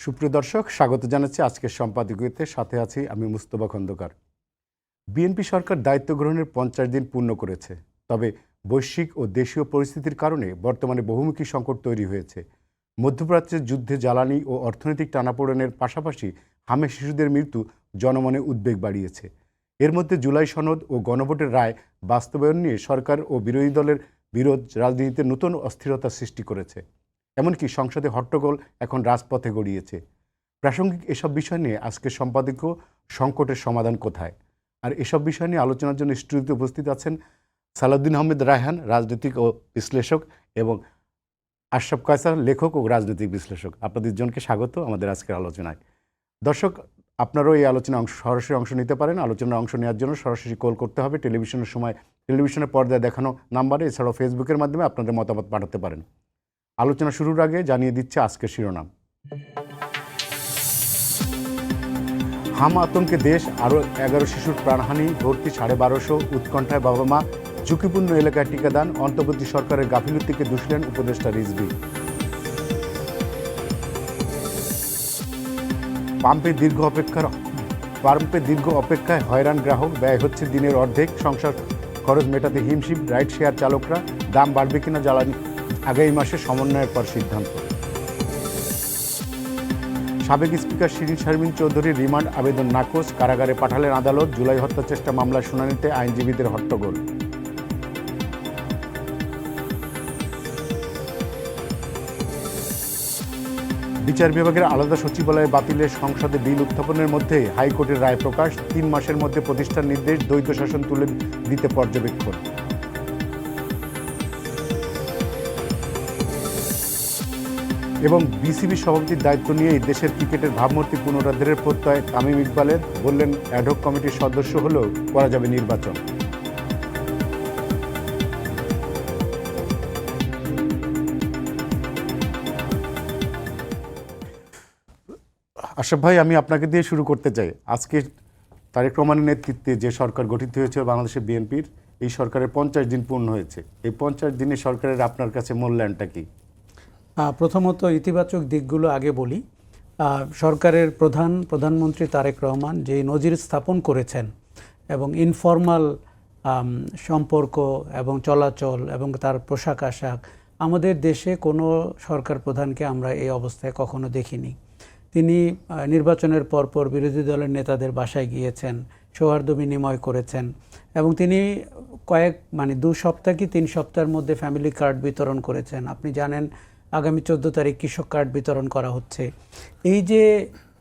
সুপ্রিয় দর্শক, স্বাগত জানাচ্ছি আজকের সম্পাদকীয়তে। সাথে আছি আমি মুস্তফা খন্দকার। বিএনপি সরকার দায়িত্ব গ্রহণের 50 দিন পূর্ণ করেছে। তবে বৈশ্বিক ও দেশীয় পরিস্থিতির কারণে বর্তমানে বহুমুখী সংকট তৈরি হয়েছে। মধ্যপ্রাচ্যের যুদ্ধে জ্বালানি ও অর্থনৈতিক টানাপোড়েনের পাশাপাশি হামে শিশুদের মৃত্যু জনমনে উদ্বেগ বাড়িয়েছে। এর মধ্যে জুলাই সনদ ও গণভোটের রায় বাস্তবায়ন নিয়ে সরকার ও বিরোধী দলের বিরোধ রাজনীতিতে নতুন অস্থিরতা সৃষ্টি করেছে। এমনকি সংসদে হট্টগোল এখন রাজপথে গড়িয়েছে। প্রাসঙ্গিক এসব বিষয় নিয়ে আজকের সম্পাদকীয় সংকটের সমাধান কোথায়। আর এসব বিষয় নিয়ে আলোচনার জন্য স্টুডিওতে উপস্থিত আছেন সালাউদ্দিন আহমেদ রায়হান, রাজনৈতিক ও বিশ্লেষক, এবং আশরাফ কায়সার, লেখক ও রাজনৈতিক বিশ্লেষক। আপনাদের দুজনকে স্বাগত আমাদের আজকের আলোচনায়। দর্শক, আপনারাও এই আলোচনায় সরাসরি অংশ নিতে পারেন। আলোচনায় অংশ নেওয়ার জন্য সরাসরি কল করতে হবে টেলিভিশনের সময় টেলিভিশনের পর্দায় দেখানো নাম্বারে। এছাড়াও ফেসবুকের মাধ্যমে আপনাদের মতামত পাঠাতে পারেন। আলোচনা শুরুর আগে জানিয়ে দিচ্ছে আজকের শিরোনাম। হামা আতঙ্কে দেশ, আরও 11 শিশুর প্রাণহানি, ভর্তি 1250, উৎকণ্ঠায় বাবা মা, ঝুঁকিপূর্ণ এলাকায় টিকাদান, অন্তর্বর্তী সরকারের গাফিলতিকে দুষলেন উপদেষ্টা রিজভী। পাম্পে দীর্ঘ অপেক্ষায় হয়রান গ্রাহক, ব্যয় হচ্ছে দিনের অর্ধেক, সংসার খরচ মেটাতে হিমশিম রাইড শেয়ার চালকরা। দাম বাড়বে কিনা জ্বালানি আগামী মাসে সমন্বয়ের পর সিদ্ধান্ত। সাবেক স্পিকার শিরিন শারমিন চৌধুরীর রিমান্ড আবেদন নাকচ, কারাগারে পাঠালেন আদালত। জুলাই হত্যা চেষ্টা মামলার শুনানিতে আইনজীবীদের হট্টগোল। বিচার বিভাগের আলাদা সচিবালয় বাতিলের সংসদে বিল উত্থাপনের মধ্যে হাইকোর্টের রায় প্রকাশ। 3 মাসের মধ্যে প্রতিষ্ঠার নির্দেশ, দ্বৈত শাসন তুলে দিতে পর্যবেক্ষণ। এবং বিসিবি সভাপতির দায়িত্ব নিয়েই দেশের ক্রিকেটের ভাবমূর্তি পুনরুদ্ধারের প্রত্যয় তামিম ইকবালের। বললেন, অ্যাডহক কমিটির সদস্য হলেও করা যাবে নির্বাচন। আশরাফ ভাই, আমি আপনাকে দিয়ে শুরু করতে চাই। আজকে তারেক রহমানের নেতৃত্বে যে সরকার গঠিত হয়েছে বাংলাদেশের বিএনপির, এই সরকারের 50 দিন পূর্ণ হয়েছে। এই 50 দিনে সরকারের আপনার কাছে মূল্যায়নটা কি? প্রথমত ইতিবাচক দিকগুলো আগে বলি। সরকারের প্রধানমন্ত্রী তারেক রহমান যে নজির স্থাপন করেছেন এবং ইনফর্মাল সম্পর্ক এবং চলাচল এবং তার পোশাক আশাক, আমাদের দেশে কোনো সরকার প্রধানকে আমরা এই অবস্থায় কখনো দেখিনি। তিনি নির্বাচনের পরপর বিরোধী দলের নেতাদের বাসায় গিয়েছেন, সৌহার্দ্য বিনিময় করেছেন এবং তিনি 2 সপ্তাহ কি 3 সপ্তাহের মধ্যে ফ্যামিলি কার্ড বিতরণ করেছেন। আপনি জানেন আগামী 14 তারিখ কৃষক কার্ড বিতরণ করা হচ্ছে। এই যে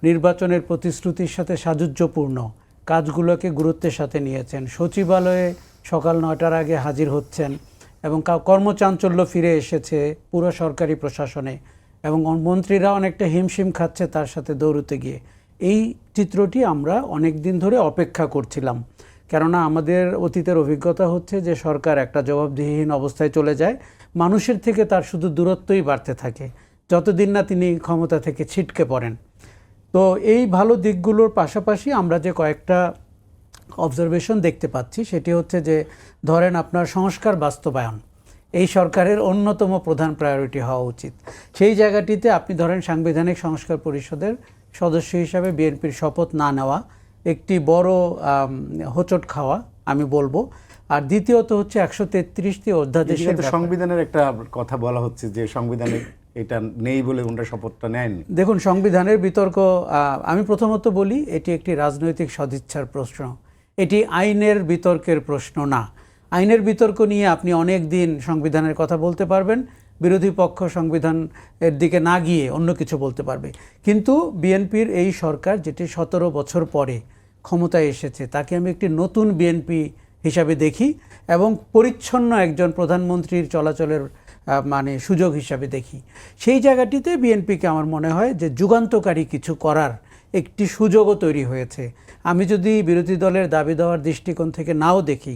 নির্বাচনের প্রতিশ্রুতির সাথে সাযুজ্যপূর্ণ কাজগুলোকে গুরুত্বের সাথে নিয়েছেন। সচিবালয়ে সকাল 9টার আগে হাজির হচ্ছেন এবং কর্মচাঞ্চল্য ফিরে এসেছে পুরো সরকারি প্রশাসনে এবং মন্ত্রীরা অনেকটা হিমশিম খাচ্ছে তার সাথে দৌড়তে গিয়ে। এই চিত্রটি আমরা অনেক দিন ধরে অপেক্ষা করছিলাম, কেননা আমাদের অতীতের অভিজ্ঞতা হচ্ছে যে সরকার একটা জবাবদিহিহীন অবস্থায় চলে যায়, মানুষের থেকে তার শুধু দূরত্বই বাড়তে থাকে যতদিন না তিনি ক্ষমতা থেকে ছিটকে পড়েন। তো এই ভালো দিকগুলোর পাশাপাশি আমরা যে কয়েকটা অবজারভেশন দেখতে পাচ্ছি, সেটি হচ্ছে যে ধরেন আপনার সংস্কার বাস্তবায়ন এই সরকারের অন্যতম প্রধান প্রায়োরিটি হওয়া উচিত। সেই জায়গাটিতে আপনি ধরেন সাংবিধানিক সংস্কার পরিষদের সদস্য হিসাবে বিএনপির শপথ না নেওয়া একটি বড় হোঁচট খাওয়া আমি বলবো। আর দ্বিতীয়ত হচ্ছে 133টি অধ্যাদেশের সংবিধানের একটা কথা বলা হচ্ছে যে সংবিধানে এটা নেই বলে ওনারা শপথটা নেয়নি। দেখুন, সংবিধানের বিতর্ক, আমি প্রথমত বলি এটি একটি রাজনৈতিক সদিচ্ছার প্রশ্ন, এটি আইনের বিতর্কের প্রশ্ন না। আইনের বিতর্ক নিয়ে আপনি অনেক দিন সংবিধানের কথা বলতে পারবেন, বিরোধী পক্ষ সংবিধান এর দিকে না গিয়ে অন্য কিছু বলতে পারবে। কিন্তু বিএনপির এই সরকার যেটি 17 বছর পরে ক্ষমতায় এসেছে, তাকে আমি একটি নতুন বিএনপি হিসাবে দেখি এবং পরিচ্ছন্ন একজন প্রধানমন্ত্রীর চলাচলের সুযোগ হিসাবে দেখি। সেই জায়গাটিতে বিএনপিকে আমার মনে হয় যে যুগান্তকারী কিছু করার একটি সুযোগও তৈরি হয়েছে। আমি যদি বিরোধী দলের দাবি দেওয়ার দৃষ্টিকোণ থেকে নাও দেখি,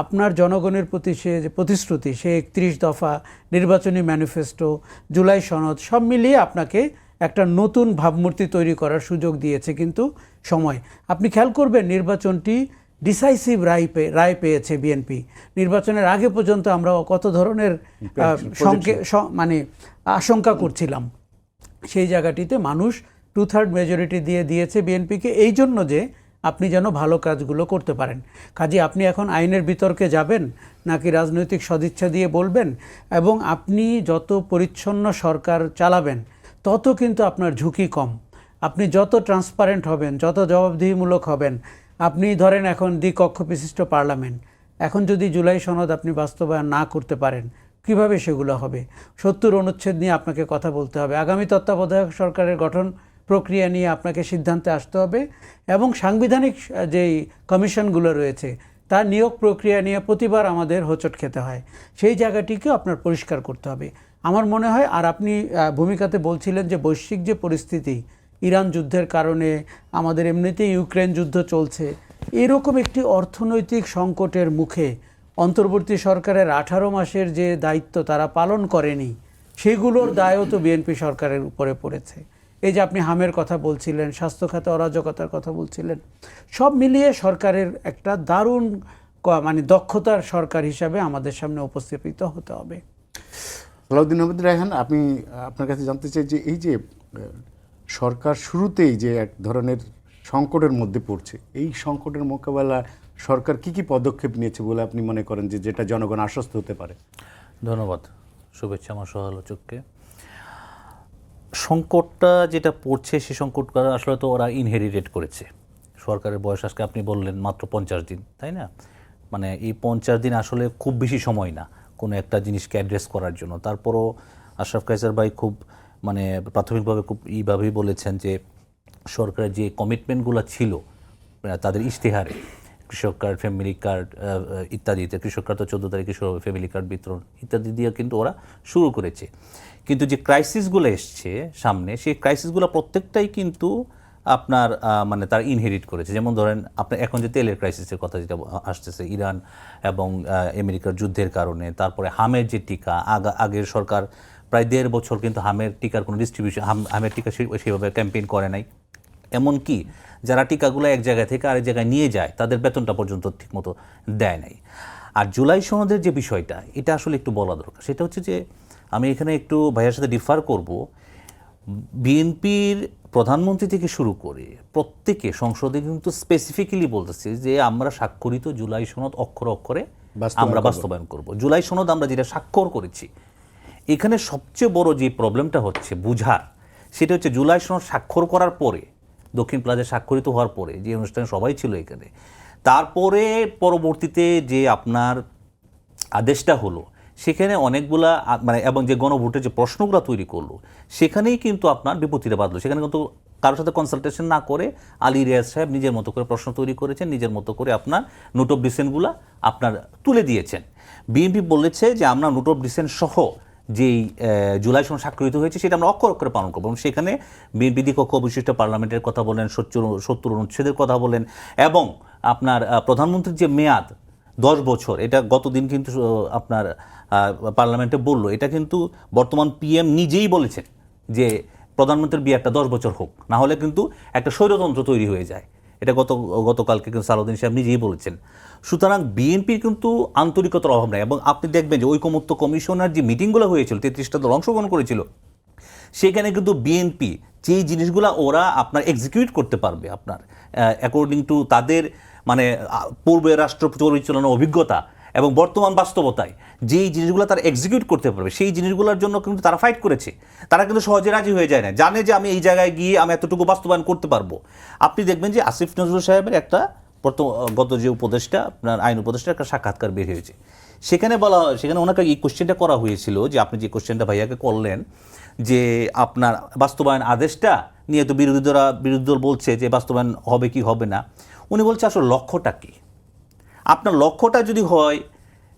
আপনার জনগণের প্রতি সে যে প্রতিশ্রুতি, সে 31 দফা নির্বাচনী ম্যানিফেস্টো, জুলাই সনদ, সব মিলিয়ে আপনাকে একটা নতুন ভাবমূর্তি তৈরি করার সুযোগ দিয়েছে। কিন্তু সময়, আপনি খেয়াল করবেন নির্বাচনটি ডিসাইসিভ রায় পেয়েছে বিএনপি। নির্বাচনের আগে পর্যন্ত আমরা কত ধরনের আশঙ্কা করছিলাম, সেই জায়গাটিতে মানুষ 2/3 মেজরিটি দিয়ে দিয়েছে বিএনপিকে, এই জন্য যে আপনি যেন ভালো কাজগুলো করতে পারেন। কাজে আপনি এখন আইনের বিতর্কে যাবেন নাকি রাজনৈতিক সদিচ্ছা দিয়ে বলবেন, এবং আপনি যত পরিচ্ছন্ন সরকার চালাবেন তত কিন্তু আপনার ঝুঁকি কম। আপনি যত ট্রান্সপারেন্ট হবেন, যত জবাবদিহিমূলক হবেন, আপনি ধরেন এখন দ্বিকক্ষ বিশিষ্ট পার্লামেন্ট, এখন যদি জুলাই সনদ আপনি বাস্তবায়ন না করতে পারেন, কিভাবে সেগুলো হবে? 70 অনুচ্ছেদ নিয়ে আপনাকে কথা বলতে হবে, আগামী তত্ত্বাবধায়ক সরকারের গঠন প্রক্রিয়া নিয়ে আপনাকে সিদ্ধান্তে আসতে হবে, এবং সাংবিধানিক যেই কমিশনগুলো রয়েছে তার নিয়োগ প্রক্রিয়া নিয়ে প্রতিবার আমাদের হোঁচট খেতে হয়। সেই জায়গাটিকেও আপনার পরিষ্কার করতে হবে আমার মনে হয়। আর আপনি ভূমিকাতে বলছিলেন যে বৈশ্বিক যে পরিস্থিতি, ইরান যুদ্ধের কারণে, আমাদের এমনিতেই ইউক্রেন যুদ্ধ চলছে, এরকম একটি অর্থনৈতিক সংকটের মুখে অন্তর্বর্তী সরকারের 18 মাসের যে দায়িত্ব তারা পালন করেনি, সেগুলোর দায়ও তো বিএনপি সরকারের উপরে পড়েছে। এই যে আপনি হামের কথা বলছিলেন, স্বাস্থ্য খাতে অরাজকতার কথা বলছিলেন, সব মিলিয়ে সরকারের একটা দারুণ মানে দক্ষতার সরকার হিসাবে আমাদের সামনে উপস্থাপিত হতে হবে। সালাউদ্দিন আহমেদ রায়হান, আমি আপনার কাছে জানতে চাই যে এই যে সরকার শুরুতেই যে এক ধরনের সংকটের মধ্যে পড়ছে, এই সংকটের মোকাবেলা সরকার কি কি পদক্ষেপ নিয়েছে বলে আপনি মনে করেন যে যেটা জনগণ আশ্বস্ত হতে পারে? ধন্যবাদ, শুভেচ্ছা আমার সহ-আলোচককে। সংকটটা যেটা পড়ছে সে সংকটটা আসলে তো ওরা ইনহেরিটেড করেছে। সরকারের বয়স আজকে আপনি বললেন মাত্র 50 দিন, তাই না? মানে এই 50 দিন আসলে খুব বেশি সময় না কোনো একটা জিনিসকে অ্যাড্রেস করার জন্য। তারপরও আশরাফ কায়সার ভাই খুব মানে প্রাথমিকভাবে খুব এইভাবেই বলেছেন যে সরকারের যে কমিটমেন্টগুলো ছিল তাদের ইশতেহারে, কৃষক কার্ড, ফ্যামিলি কার্ড ইত্যাদিতে, কৃষক কার্ড তো 14 তারিখে শুরু হবে, ফ্যামিলি কার্ড বিতরণ ইত্যাদি দিয়ে কিন্তু ওরা শুরু করেছে। কিন্তু যে ক্রাইসিসগুলো এসছে সামনে, সেই ক্রাইসিসগুলো প্রত্যেকটাই কিন্তু আপনার মানে তারা ইনহেরিট করেছে। যেমন ধরেন আপনার এখন যে তেলের ক্রাইসিসের কথা যেটা আসতেছে, ইরান এবং আমেরিকার যুদ্ধের কারণে, তারপরে হামের যে টিকা, আগের সরকার প্রায় 1.5 বছর কিন্তু হামের টিকার কোনো ডিস্ট্রিবিউশন, হামের টিকা সেভাবে ক্যাম্পেইন করে নাই। এমনকি যারা টিকাগুলো এক জায়গা থেকে আরেক জায়গায় নিয়ে যায় তাদের বেতনটা পর্যন্ত ঠিকমতো দেয় নাই। আর জুলাই সনদের যে বিষয়টা, এটা আসলে একটু বলা দরকার। সেটা হচ্ছে যে আমি এখানে একটু ভাইয়ের সাথে ডিফার করব। বিএনপির প্রধানমন্ত্রী থেকে শুরু করে প্রত্যেকে সংসদে কিন্তু স্পেসিফিক্যালি বলতেছে যে আমরা স্বাক্ষরিত জুলাই সনদ অক্ষরে অক্ষরে আমরা বাস্তবায়ন করব। জুলাই সনদ আমরা যেটা স্বাক্ষর করেছি, এখানে সবচেয়ে বড় যে প্রবলেমটা হচ্ছে বুঝার, সেটা হচ্ছে জুলাই সনদ স্বাক্ষর করার পরে, দক্ষিণ প্লাজায় স্বাক্ষরিত হওয়ার পরে যে অনুষ্ঠানে সবাই ছিল এখানে, তারপরে পরবর্তীতে যে আপনার আদেশটা হলো, সেখানে অনেকগুলা মানে এবং যে গণভোটের যে প্রশ্নগুলো তৈরি করলো, সেখানেই কিন্তু আপনার বিপত্তিটা বাঁধলো। সেখানে কিন্তু কারোর সাথে কনসালটেশন না করে আলী রিয়াজ সাহেব নিজের মতো করে প্রশ্ন তৈরি করেছেন, নিজের মতো করে আপনার নোট অফ ডিসেন্টগুলো আপনার তুলে দিয়েছেন। বিএনপি বলেছে যে আমরা নোট অফ ডিসেন্ট সহ যেই জুলাই সনদ স্বাক্ষরিত হয়েছে সেটা আমরা অক্ষর অক্ষরে পালন করবো। এবং সেখানে বিএনপি দ্বিকক্ষ বিশিষ্ট পার্লামেন্টের কথা বলেন, 70 অনুচ্ছেদের কথা বলেন, এবং আপনার প্রধানমন্ত্রীর যে মেয়াদ 10 বছর, এটা গতদিন কিন্তু আপনার পার্লামেন্টে বলল, এটা কিন্তু বর্তমান পিএম নিজেই বলেছেন যে প্রধানমন্ত্রীর মেয়াদটা 10 বছর হোক, না হলে কিন্তু একটা স্বৈরতন্ত্র তৈরি হয়ে যায়। এটা গতকালকে কিন্তু সালাউদ্দিন সাহেব নিজেই বলেছেন। সুতরাং বিএনপির কিন্তু আন্তরিকতার অভাব নাই। এবং আপনি দেখবেন যে ঐকমত্য কমিশনার যে মিটিংগুলো হয়েছিল, 33টা দল অংশগ্রহণ করেছিল, সেখানে কিন্তু বিএনপি যেই জিনিসগুলো ওরা আপনার এক্সিকিউট করতে পারবে, আপনার অ্যাকর্ডিং টু তাদের মানে পূর্বে রাষ্ট্র পরিচালনার অভিজ্ঞতা এবং বর্তমান বাস্তবতায় যেই জিনিসগুলো তারা এক্সিকিউট করতে পারবে, সেই জিনিসগুলোর জন্য কিন্তু তারা ফাইট করেছে। তারা কিন্তু সহজে রাজি হয়ে যায় না, জানে যে আমি এই জায়গায় গিয়ে আমি এতটুকু বাস্তবায়ন করতে পারবো। আপনি দেখবেন যে আসিফ নজরুল সাহেবের একটা গত যে উপদেষ্টা, আপনার আইন উপদেষ্টা, একটা সাক্ষাৎকার বের হয়েছে, সেখানে বলা হয়, সেখানে ওনাকে এই কোশ্চেনটা করা হয়েছিল যে আপনি যে কোশ্চেনটা ভাইয়াকে করলেন যে আপনার বাস্তবায়ন আদেশটা নিয়ে তো বিরোধী দল বলছে যে বাস্তবায়ন হবে কি হবে না। উনি বলছে আসলে লক্ষ্যটা কি? আপনার লক্ষ্যটা যদি হয়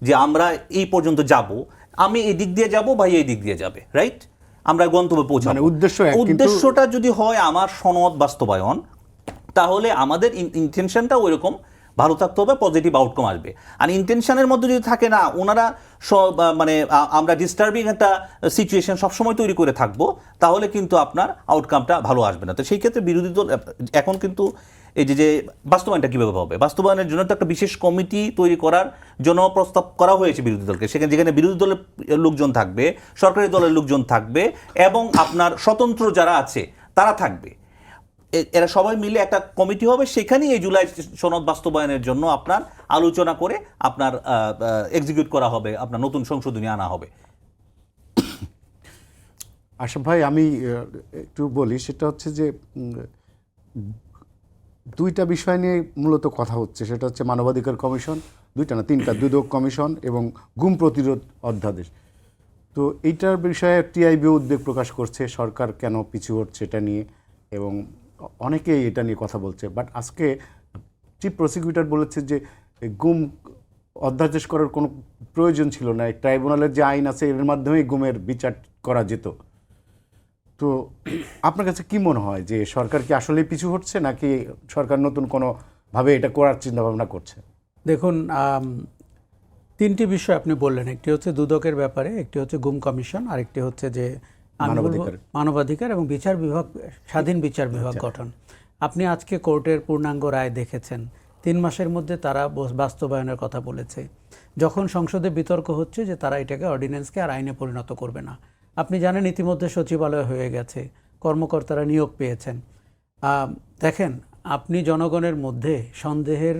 যে আমরা এই পর্যন্ত যাব, আমি এই দিক দিয়ে যাব, ভাই এই দিক দিয়ে যাবে, রাইট, আমরা গন্তব্যে পৌঁছাবো, উদ্দেশ্যটা যদি হয় আমার সনদ বাস্তবায়ন, তাহলে আমাদের ইন্টেনশনটা ওইরকম ভালো থাকতে হবে, পজিটিভ আউটকাম আসবে। আর ইন্টেনশনের মধ্যে যদি থাকে না, ওনারা মানে আমরা ডিস্টার্বিং একটা সিচুয়েশন সবসময় তৈরি করে থাকবো, তাহলে কিন্তু আপনার আউটকামটা ভালো আসবে না। তো সেই ক্ষেত্রে বিরোধী দল এখন কিন্তু এই যে বাস্তবায়নটা কীভাবে হবে, বাস্তবায়নের জন্য তো একটা বিশেষ কমিটি তৈরি করার জন্য প্রস্তাব করা হয়েছে বিরোধী দলকে। সেখানে যেখানে বিরোধী দলের লোকজন থাকবে, সরকারি দলের লোকজন থাকবে, এবং আপনার স্বতন্ত্র যারা আছে তারা থাকবে, এরা সবাই মিলে একটা কমিটি হবে। সেখানেই এই জুলাই সনদ বাস্তবায়নের জন্য আপনার আলোচনা করে আপনার এক্সিকিউট করা হবে, আপনার নতুন সংশোধনী আনা হবে। আশরাফ ভাই, আমি একটু বলি, সেটা হচ্ছে যে দুইটা বিষয় নিয়ে মূলত কথা হচ্ছে। সেটা হচ্ছে মানবাধিকার কমিশন, দুইটা না তিনটা, দুদক কমিশন এবং গুম প্রতিরোধ অধ্যাদেশ। তো এইটার বিষয়ে টিআইবি উদ্বেগ প্রকাশ করছে সরকার কেন পিছু হচ্ছে এটা নিয়ে, এবং অনেকেই এটা নিয়ে কথা বলছে। বাট আজকে চিফ প্রসিকিউটর বলেছে যে গুম অধ্যাদেশ করার কোনো প্রয়োজন ছিল না, ট্রাইব্যুনালের যে আইন আছে এর মাধ্যমেই গুমের বিচার করা যেত। তো আপনার কাছে কি মনে হয় যে সরকার কি আসলেই পিছু হচ্ছে, নাকি সরকার নতুন কোনোভাবে এটা করার চিন্তা ভাবনা করছে? দেখুন, তিনটি বিষয় আপনি বললেন, একটি হচ্ছে দুদকের ব্যাপারে, একটি হচ্ছে গুম কমিশন, আর একটি হচ্ছে যে মানবাধিকার এবং বিচার বিভাগ, স্বাধীন বিচার বিভাগ গঠন। আপনি আজকে কোর্টের পূর্ণাঙ্গ রায় দেখেছেন, 3 মাসের মধ্যে তারা বাস্তবায়নের কথা বলেছে। যখন সংসদে বিতর্ক হচ্ছে যে তারা এটাকে অর্ডিন্যান্সকে আর আইনে পরিণত করবে না, আপনি জানেন ইতিমধ্যে সচিবালয় হয়ে গেছে, কর্মকর্তারা নিয়োগ পেয়েছেন। দেখেন, আপনি জনগণের মধ্যে সন্দেহের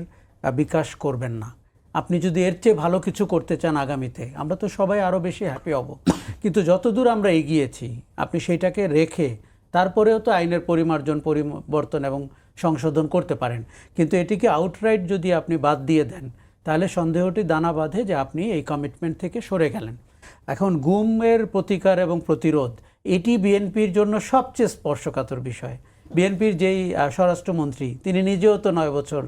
বিকাশ করবেন না। আপনি যদি এর চেয়ে ভালো কিছু করতে চান আগামীতে, আমরা তো সবাই আরও বেশি হ্যাপি হব, কিন্তু যতদূর আমরা এগিয়েছি আপনি সেইটাকে রেখে তারপরেও তো আইনের পরিমার্জন, পরিবর্তন এবং সংশোধন করতে পারেন। কিন্তু এটিকে আউটরাইট যদি আপনি বাদ দিয়ে দেন, তাহলে সন্দেহটি দানা বাঁধে যে আপনি এই কমিটমেন্ট থেকে সরে গেলেন। এখন গুমের প্রতিকার এবং প্রতিরোধ, এটি বিএনপির জন্য সবচেয়ে স্পর্শকাতর বিষয়। বিএনপির যেই স্বরাষ্ট্রমন্ত্রী, তিনি নিজেও তো 9 বছর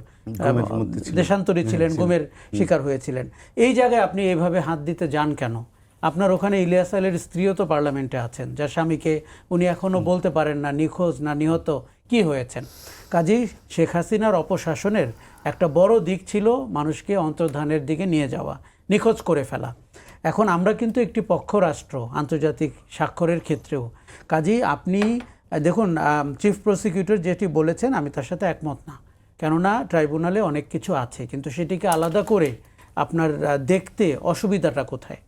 দেশান্তরী ছিলেন, গুমের শিকার হয়েছিলেন। এই জায়গায় আপনি এইভাবে হাত দিতে যান কেন? আপনার ওখানে ইলিয়াস আলীর স্ত্রীও তো পার্লামেন্টে আছেন, যার স্বামীকে উনি এখনও বলতে পারেন না নিখোঁজ না নিহত কি হয়েছেন। কাজেই শেখ হাসিনার অপশাসনের একটা বড় দিক ছিল মানুষকে অন্তর্ধানের দিকে নিয়ে যাওয়া, নিখোঁজ করে ফেলা। এখন আমরা কিন্তু একটি পক্ষ রাষ্ট্র আন্তর্জাতিক স্বাক্ষরের ক্ষেত্রেও। কাজেই আপনি দেখুন, চিফ প্রসিকিউটর যেটি বলেছেন আমি তার সাথে একমত না, কেননা ট্রাইব্যুনালে অনেক কিছু আছে, কিন্তু সেটিকে আলাদা করে আপনার দেখতে অসুবিধাটা কোথায়?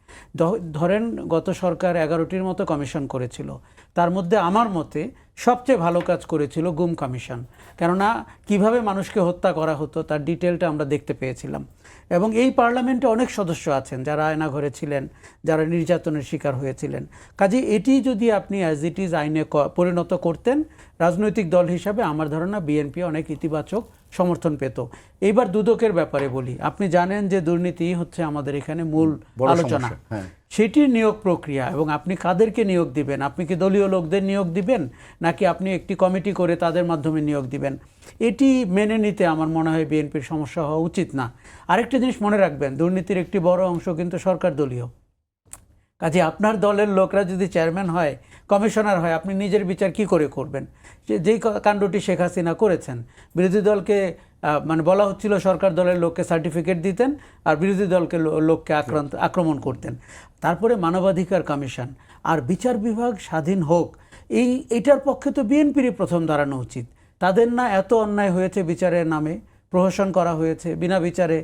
ধরেন গত সরকার 11টির মতো কমিশন করেছিল, তার মধ্যে আমার মতে সবচেয়ে ভালো কাজ করেছিল গুম কমিশন, কেননা কিভাবে মানুষকে হত্যা করা হতো তার ডিটেলটা আমরা দেখতে পেয়েছিলাম। এবং এই পার্লামেন্টে অনেক সদস্য আছেন যারা আয়নাঘরে ছিলেন, যারা নির্যাতনের শিকার হয়েছিলেন। কাজে এটি যদি আপনি অ্যাজ ইট ইজ আইনে পরিণত করতেন, রাজনৈতিক দল হিসাবে আমার ধারণা বিএনপি অনেক ইতিবাচক সমর্থন পেত। এইবার দুদকের ব্যাপারে বলি, আপনি জানেন যে দুর্নীতি হচ্ছে আমাদের এখানে মূল আলোচনা। সেটির নিয়োগ প্রক্রিয়া এবং আপনি কাদেরকে নিয়োগ দিবেন, আপনি কি দলীয় লোকদের নিয়োগ দিবেন নাকি আপনি একটি কমিটি করে তাদের মাধ্যমে নিয়োগ দিবেন, এটি মেনে নিতে আমার মনে হয় বিএনপির সমস্যা হওয়া উচিত না। আরেকটা জিনিস মনে রাখবেন, দুর্নীতির একটি বড় অংশ কিন্তু সরকার দলীয়। কাজে আপনার দলের লোকরা যদি চেয়ারম্যান হয়, কমিশনার হয়, আপনি নিজের বিচার কি করে করবেন? যেই কাণ্ডটি শেখ হাসিনা করেছেন, বিরোধী দলকে মানে বলা হচ্ছিল সরকার দলের লোককে সার্টিফিকেট দিতেন আর বিরোধী দলকে লোককে আক্রমণ করতেন। তারপরে মানবাধিকার কমিশন আর বিচার বিভাগ স্বাধীন হোক, এইটার পক্ষে তো বিএনপিরই প্রথম দাঁড়ানো উচিত। তাদের না এত অন্যায় হয়েছে, বিচারের নামে প্রহসন করা হয়েছে, বিনা বিচারে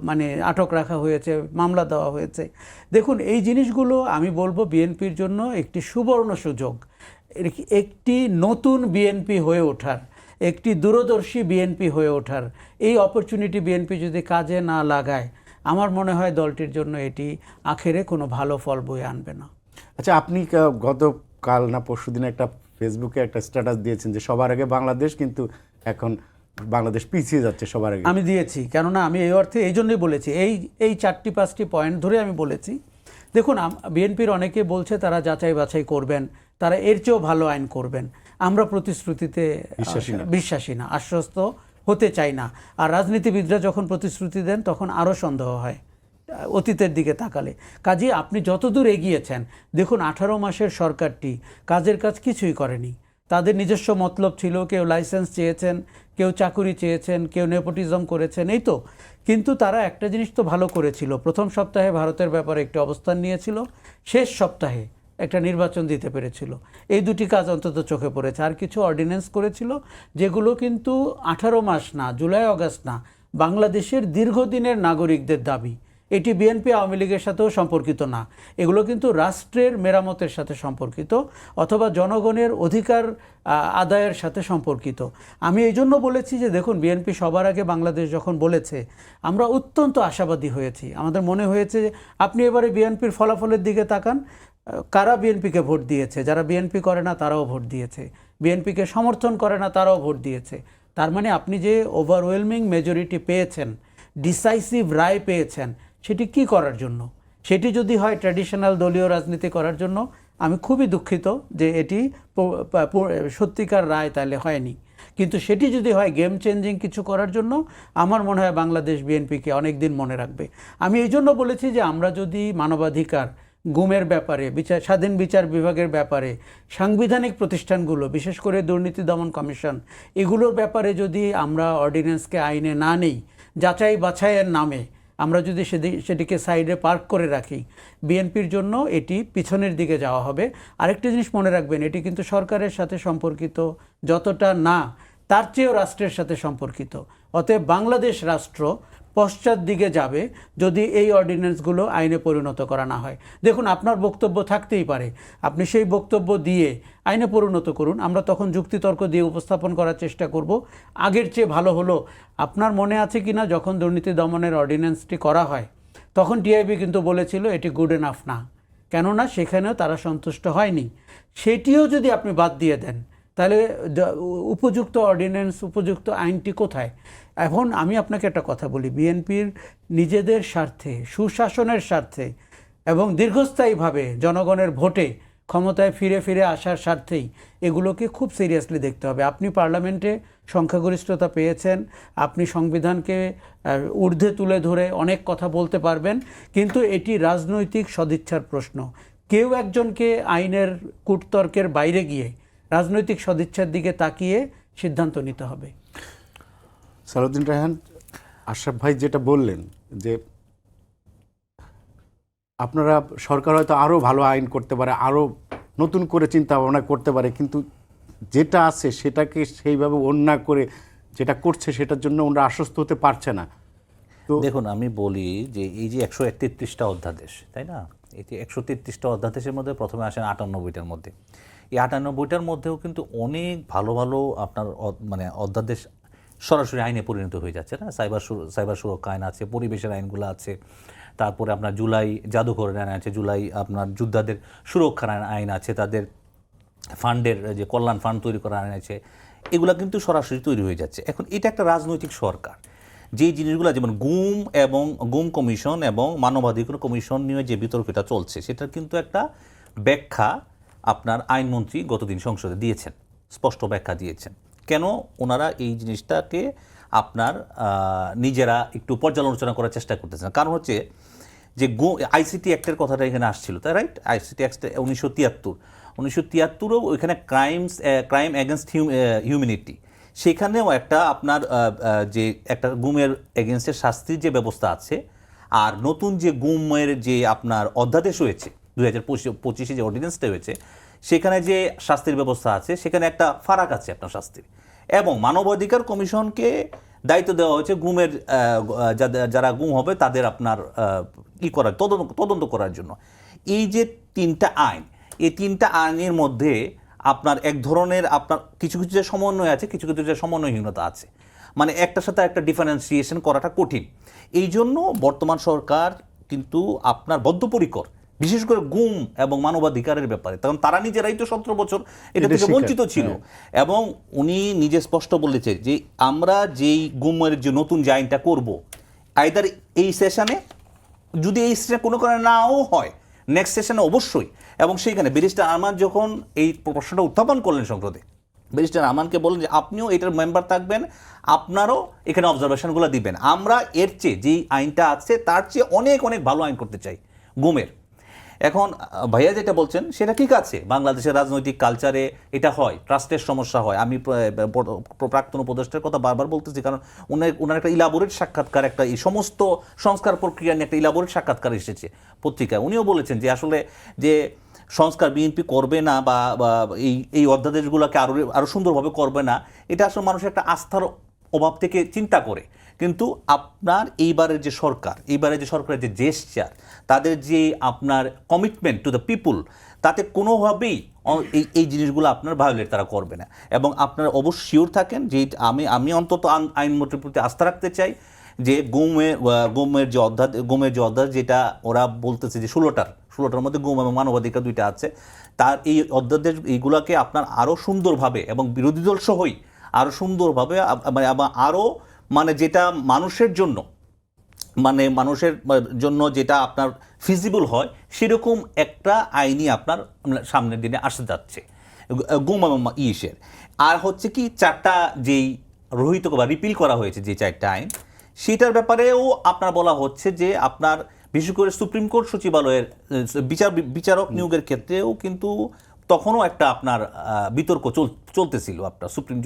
মানে আটক রাখা হয়েছে, মামলা দেওয়া হয়েছে। দেখুন, এই জিনিসগুলো আমি বলবো বিএনপির জন্য একটি সুবর্ণ সুযোগ, একটি নতুন বিএনপি হয়ে ওঠার, একটি দূরদর্শী বিএনপি হয়ে ওঠার। এই অপরচুনিটি বিএনপি যদি কাজে না লাগায়, আমার মনে হয় দলটির জন্য এটি আখেরে কোনো ভালো ফল বয়ে আনবে না। আচ্ছা, আপনি গতকাল না পরশুদিন একটা ফেসবুকে একটা স্ট্যাটাস দিয়েছেন যে সবার আগে বাংলাদেশ, কিন্তু এখন বাংলাদেশ পিছিয়ে যাচ্ছে সবার আগে। আমি দিয়েছি, কেননা আমি এই অর্থে এই জন্যই বলেছি, এই 4-5টি পয়েন্ট ধরে আমি বলেছি। দেখুন, বিএনপির অনেকে বলছে তারা যাচাই বাছাই করবেন, তারা এর চেয়েও ভালো আইন করবেন। আমরা প্রতিশ্রুতিতে বিশ্বাসী না, আশ্বস্ত হতে চাই না। আর রাজনীতিবিদরা যখন প্রতিশ্রুতি দেন তখন আরও সন্দেহ হয় অতীতের দিকে তাকালে। কাজে আপনি যতদূর এগিয়েছেন, দেখুন 18 মাসের সরকারটি কাজের কাজ কিছুই করেনি। তাদের নিজস্ব মতলব ছিল, কেউ লাইসেন্স চেয়েছেন, কেউ চাকুরি চেয়েছেন, কেউ নেপোটিজম করেছেন, এই তো। কিন্তু তারা একটা জিনিস তো ভালো করেছিল, প্রথম সপ্তাহে ভারতের ব্যাপারে একটি অবস্থান নিয়েছিল, শেষ সপ্তাহে একটা নির্বাচন দিতে পেরেছিল। এই দুটি কাজ অন্তত চোখে পড়েছে। আর কিছু অর্ডিন্যান্স করেছিল যেগুলো কিন্তু 18 মাস না, জুলাই আগস্ট না, বাংলাদেশের দীর্ঘদিনের নাগরিকদের দাবি। এটি বিএনপি আওয়ামী লীগের সাথেও সম্পর্কিত না, এগুলো কিন্তু রাষ্ট্রের মেরামতের সাথে সম্পর্কিত অথবা জনগণের অধিকার আদায়ের সাথে সম্পর্কিত। আমি এই জন্য বলেছি যে দেখুন, বিএনপি সবার আগে বাংলাদেশ যখন বলেছে, আমরা অত্যন্ত আশাবাদী হয়েছি। আমাদের মনে হয়েছে যে আপনি এবারে বিএনপির ফলাফলের দিকে তাকান, কারা বিএনপিকে ভোট দিয়েছে, যারা বিএনপি করে না তারাও ভোট দিয়েছে, বিএনপিকে সমর্থন করে না তারাও ভোট দিয়েছে। তার মানে আপনি যে ওভারওয়েলমিং মেজরিটি পেয়েছেন, ডিসাইসিভ রায় পেয়েছেন, সেটি কি করার জন্য? সেটি যদি হয় ট্র্যাডিশনাল দলীয় রাজনীতি করার জন্য, আমি খুবই দুঃখিত যে এটি সত্যিকার রায় তাহলে হয়নি। কিন্তু সেটি যদি হয় গেম চেঞ্জিং কিছু করার জন্য, আমার মনে হয় বাংলাদেশ বিএনপিকে অনেক দিন মনে রাখবে। আমি এই জন্য বলেছি যে আমরা যদি মানবাধিকার, গুমের ব্যাপারে, স্বাধীন বিচার বিভাগের ব্যাপারে, সাংবিধানিক প্রতিষ্ঠানগুলো, বিশেষ করে দুর্নীতি দমন কমিশন, এগুলোর ব্যাপারে যদি আমরা অর্ডিন্যান্সকে আইনে না নেই, যাচাই বাছাইয়ের নামে আমরা যদি সেটিকে সাইডে পার্ক করে রাখি, বিএনপির জন্য এটি পিছনের দিকে যাওয়া হবে। আরেকটি জিনিস মনে রাখবেন, এটি কিন্তু সরকারের সাথে সম্পর্কিত যতটা না, তার চেয়েও রাষ্ট্রের সাথে সম্পর্কিত। অতএব বাংলাদেশ রাষ্ট্র পশ্চাৎ দিকে যাবে যদি এই অর্ডিন্যান্সগুলো আইনে পরিণত করা না হয়। দেখুন, আপনার বক্তব্য থাকতেই পারে, আপনি সেই বক্তব্য দিয়ে আইনে পরিণত করুন, আমরা তখন যুক্তিতর্ক দিয়ে উপস্থাপন করার চেষ্টা করব আগের চেয়ে ভালো হলো। আপনার মনে আছে কি না, যখন দুর্নীতি দমনের অর্ডিন্যান্সটি করা হয় তখন টিআইবি কিন্তু বলেছিল এটি গুড এনাফ না, কেননা সেখানেও তারা সন্তুষ্ট হয়নি। সেটিও যদি আপনি বাদ দিয়ে দেন, তাহলে উপযুক্ত অর্ডিন্যান্স, উপযুক্ত আইনটি কোথায়? এখন আমি আপনাকে একটা কথা বলি, বিএনপির নিজেদের স্বার্থে, সুশাসনের স্বার্থে এবং দীর্ঘস্থায়ীভাবে জনগণের ভোটে ক্ষমতায় ফিরে ফিরে আসার স্বার্থেই এগুলোকে খুব সিরিয়াসলি দেখতে হবে। আপনি পার্লামেন্টে সংখ্যাগরিষ্ঠতা পেয়েছেন, আপনি সংবিধানকে ঊর্ধ্বে তুলে ধরে অনেক কথা বলতে পারবেন, কিন্তু এটি রাজনৈতিক সদিচ্ছার প্রশ্ন। কেউ একজনকে আইনের কূটতর্কের বাইরে গিয়ে রাজনৈতিক সদিচ্ছার দিকে তাকিয়ে সিদ্ধান্ত নিতে হবে। সালাউদ্দিন রায়হান, আশরাফ ভাই যেটা বললেন যে আপনারা, সরকার হয়তো আরও ভালো আইন করতে পারে, আরও নতুন করে চিন্তা ভাবনা করতে পারে, কিন্তু যেটা আছে সেটাকে সেইভাবে অন্যায় করে যেটা করছে সেটার জন্য ওনারা আশ্বস্ত হতে পারছে না। তো দেখুন, আমি বলি যে এই যে 133টা অধ্যাদেশ, তাই না, এই যে 133টা অধ্যাদেশের মধ্যে প্রথমে আসেন 98টার মধ্যে। এই 98টার মধ্যেও কিন্তু অনেক ভালো ভালো আপনার মানে অধ্যাদেশ সরাসরি আইনে পরিণত হয়ে যাচ্ছে না। সাইবার সুরক্ষা আইন আছে, পরিবেশের আইনগুলো আছে, তারপরে আপনার জুলাই জাদুঘরের আইন আছে, জুলাই আপনার যোদ্ধাদের সুরক্ষার আইন আছে, তাদের ফান্ডের যে কল্যাণ ফান্ড তৈরি করার আইন আছে, এগুলা কিন্তু সরাসরি তৈরি হয়ে যাচ্ছে। এখন এটা একটা রাজনৈতিক সরকার, যেই জিনিসগুলো যেমন গুম কমিশন এবং মানবাধিকার কমিশন নিয়ে যে বিতর্কটা চলছে, সেটার কিন্তু একটা ব্যাখ্যা আপনার আইনমন্ত্রী গতদিন সংসদে দিয়েছেন, স্পষ্ট ব্যাখ্যা দিয়েছেন কেন ওনারা এই জিনিসটাকে আপনার নিজেরা একটু পর্যালোচনা করার চেষ্টা করতেছেন। কারণ হচ্ছে যে আইসিটি অ্যাক্টের কথাটা এখানে আসছিল, তাই রাইট? আইসিটি অ্যাক্ট 1973 ওইখানে ক্রাইম এগেনস্ট হিউম্যানিটি, সেখানেও একটা আপনার যে একটা গুমের এগেনস্টের শাস্তির যে ব্যবস্থা আছে, আর নতুন যে গুমের যে আপনার অধ্যাদেশ হয়েছে 2025 যে অর্ডিন্যান্সটা হয়েছে, সেখানে যে শাস্তির ব্যবস্থা আছে সেখানে একটা ফারাক আছে আপনার শাস্তির। এবং মানবাধিকার কমিশনকে দায়িত্ব দেওয়া হয়েছে গুমের যারা গুম হবে তাদের আপনার করার তদন্ত করার জন্য। এই যে তিনটা আইন, এই তিনটা আইনের মধ্যে আপনার এক ধরনের আপনার কিছু কিছু যে সমন্বয় আছে, কিছু কিছু যে সমন্বয়হীনতা আছে, মানে একটার সাথে একটা ডিফারেন্সিয়েশন করাটা কঠিন। এই জন্য বর্তমান সরকার কিন্তু আপনার বদ্ধপরিকর, বিশেষ করে গুম এবং মানবাধিকারের ব্যাপারে, কারণ তারা নিজেরাই তো 17 বছর এটা থেকে বঞ্চিত ছিল। এবং উনি নিজে স্পষ্ট বলেছে যে আমরা যেই গুমের যে নতুন যে আইনটা করবো, আইদার এই সেশনে, যদি এই সেশনে কোনো কারণে নাও হয় নেক্সট সেশনে অবশ্যই। এবং সেইখানে ব্যারিস্টার আরমান যখন এই প্রশ্নটা উত্থাপন করলেন সংসদে, ব্যারিস্টার আরমানকে বলেন যে আপনিও এটার মেম্বার থাকবেন, আপনারও এখানে অবজারভেশনগুলো দিবেন। আমরা এর চেয়ে যেই আইনটা আছে তার চেয়ে অনেক অনেক ভালো আইন করতে চাই গুমের। এখন ভাইয়া যেটা বলছেন সেটা ঠিক আছে, বাংলাদেশের রাজনৈতিক কালচারে এটা হয়, ট্রাস্টের সমস্যা হয়। আমি প্রাক্তন উপদেষ্টার কথা বারবার বলতেছি, কারণ ওনার একটা ইলাবোরেট সাক্ষাৎকার, একটা এই সমস্ত সংস্কার প্রক্রিয়া নিয়ে একটা ইলাবোরেট সাক্ষাৎকার এসেছে পত্রিকায়। উনিও বলেছেন যে আসলে যে সংস্কার বিএনপি করবে না বা এই অধ্যাদেশগুলোকে আরও সুন্দরভাবে করবে না, এটা আসলে মানুষের একটা আস্থার অভাব থেকে চিন্তা করে। কিন্তু আপনার এইবারের যে সরকারের যে জেস্চার, তাদের যে আপনার কমিটমেন্ট টু দ্য পিপুল, তাতে কোনোভাবেই এই জিনিসগুলো আপনার ভায়োলেট তারা করবে না। এবং আপনারা অবশ্যই শিওর থাকেন যে আমি অন্তত আইনমন্ত্রীর প্রতি আস্থা রাখতে চাই যে গুমের যে অধ্যাদেশ যেটা ওরা বলতেছে যে 16টার মধ্যে গুম এবং মানবাধিকার দুইটা আছে, তার এই অধ্যাদেশ এইগুলোকে আপনার আরও সুন্দরভাবে এবং বিরোধী দল সহই আরও সুন্দরভাবে আরও যেটা মানুষের জন্য যেটা আপনার ফিজিবল হয় সেরকম একটা আইনই আপনার সামনের দিনে আসতে যাচ্ছে গুম এবং ইসের। আর হচ্ছে কি 4টা যেই রহিত বা রিপিল করা হয়েছে যে 4টা আইন, সেটার ব্যাপারেও আপনার বলা হচ্ছে যে আপনার বিশেষ করে সুপ্রিম কোর্ট সচিবালয়ের বিচারক নিয়োগের ক্ষেত্রেও কিন্তু তখনও একটা আপনার বিতর্ক চলতেছিল আপনার সুপ্রিম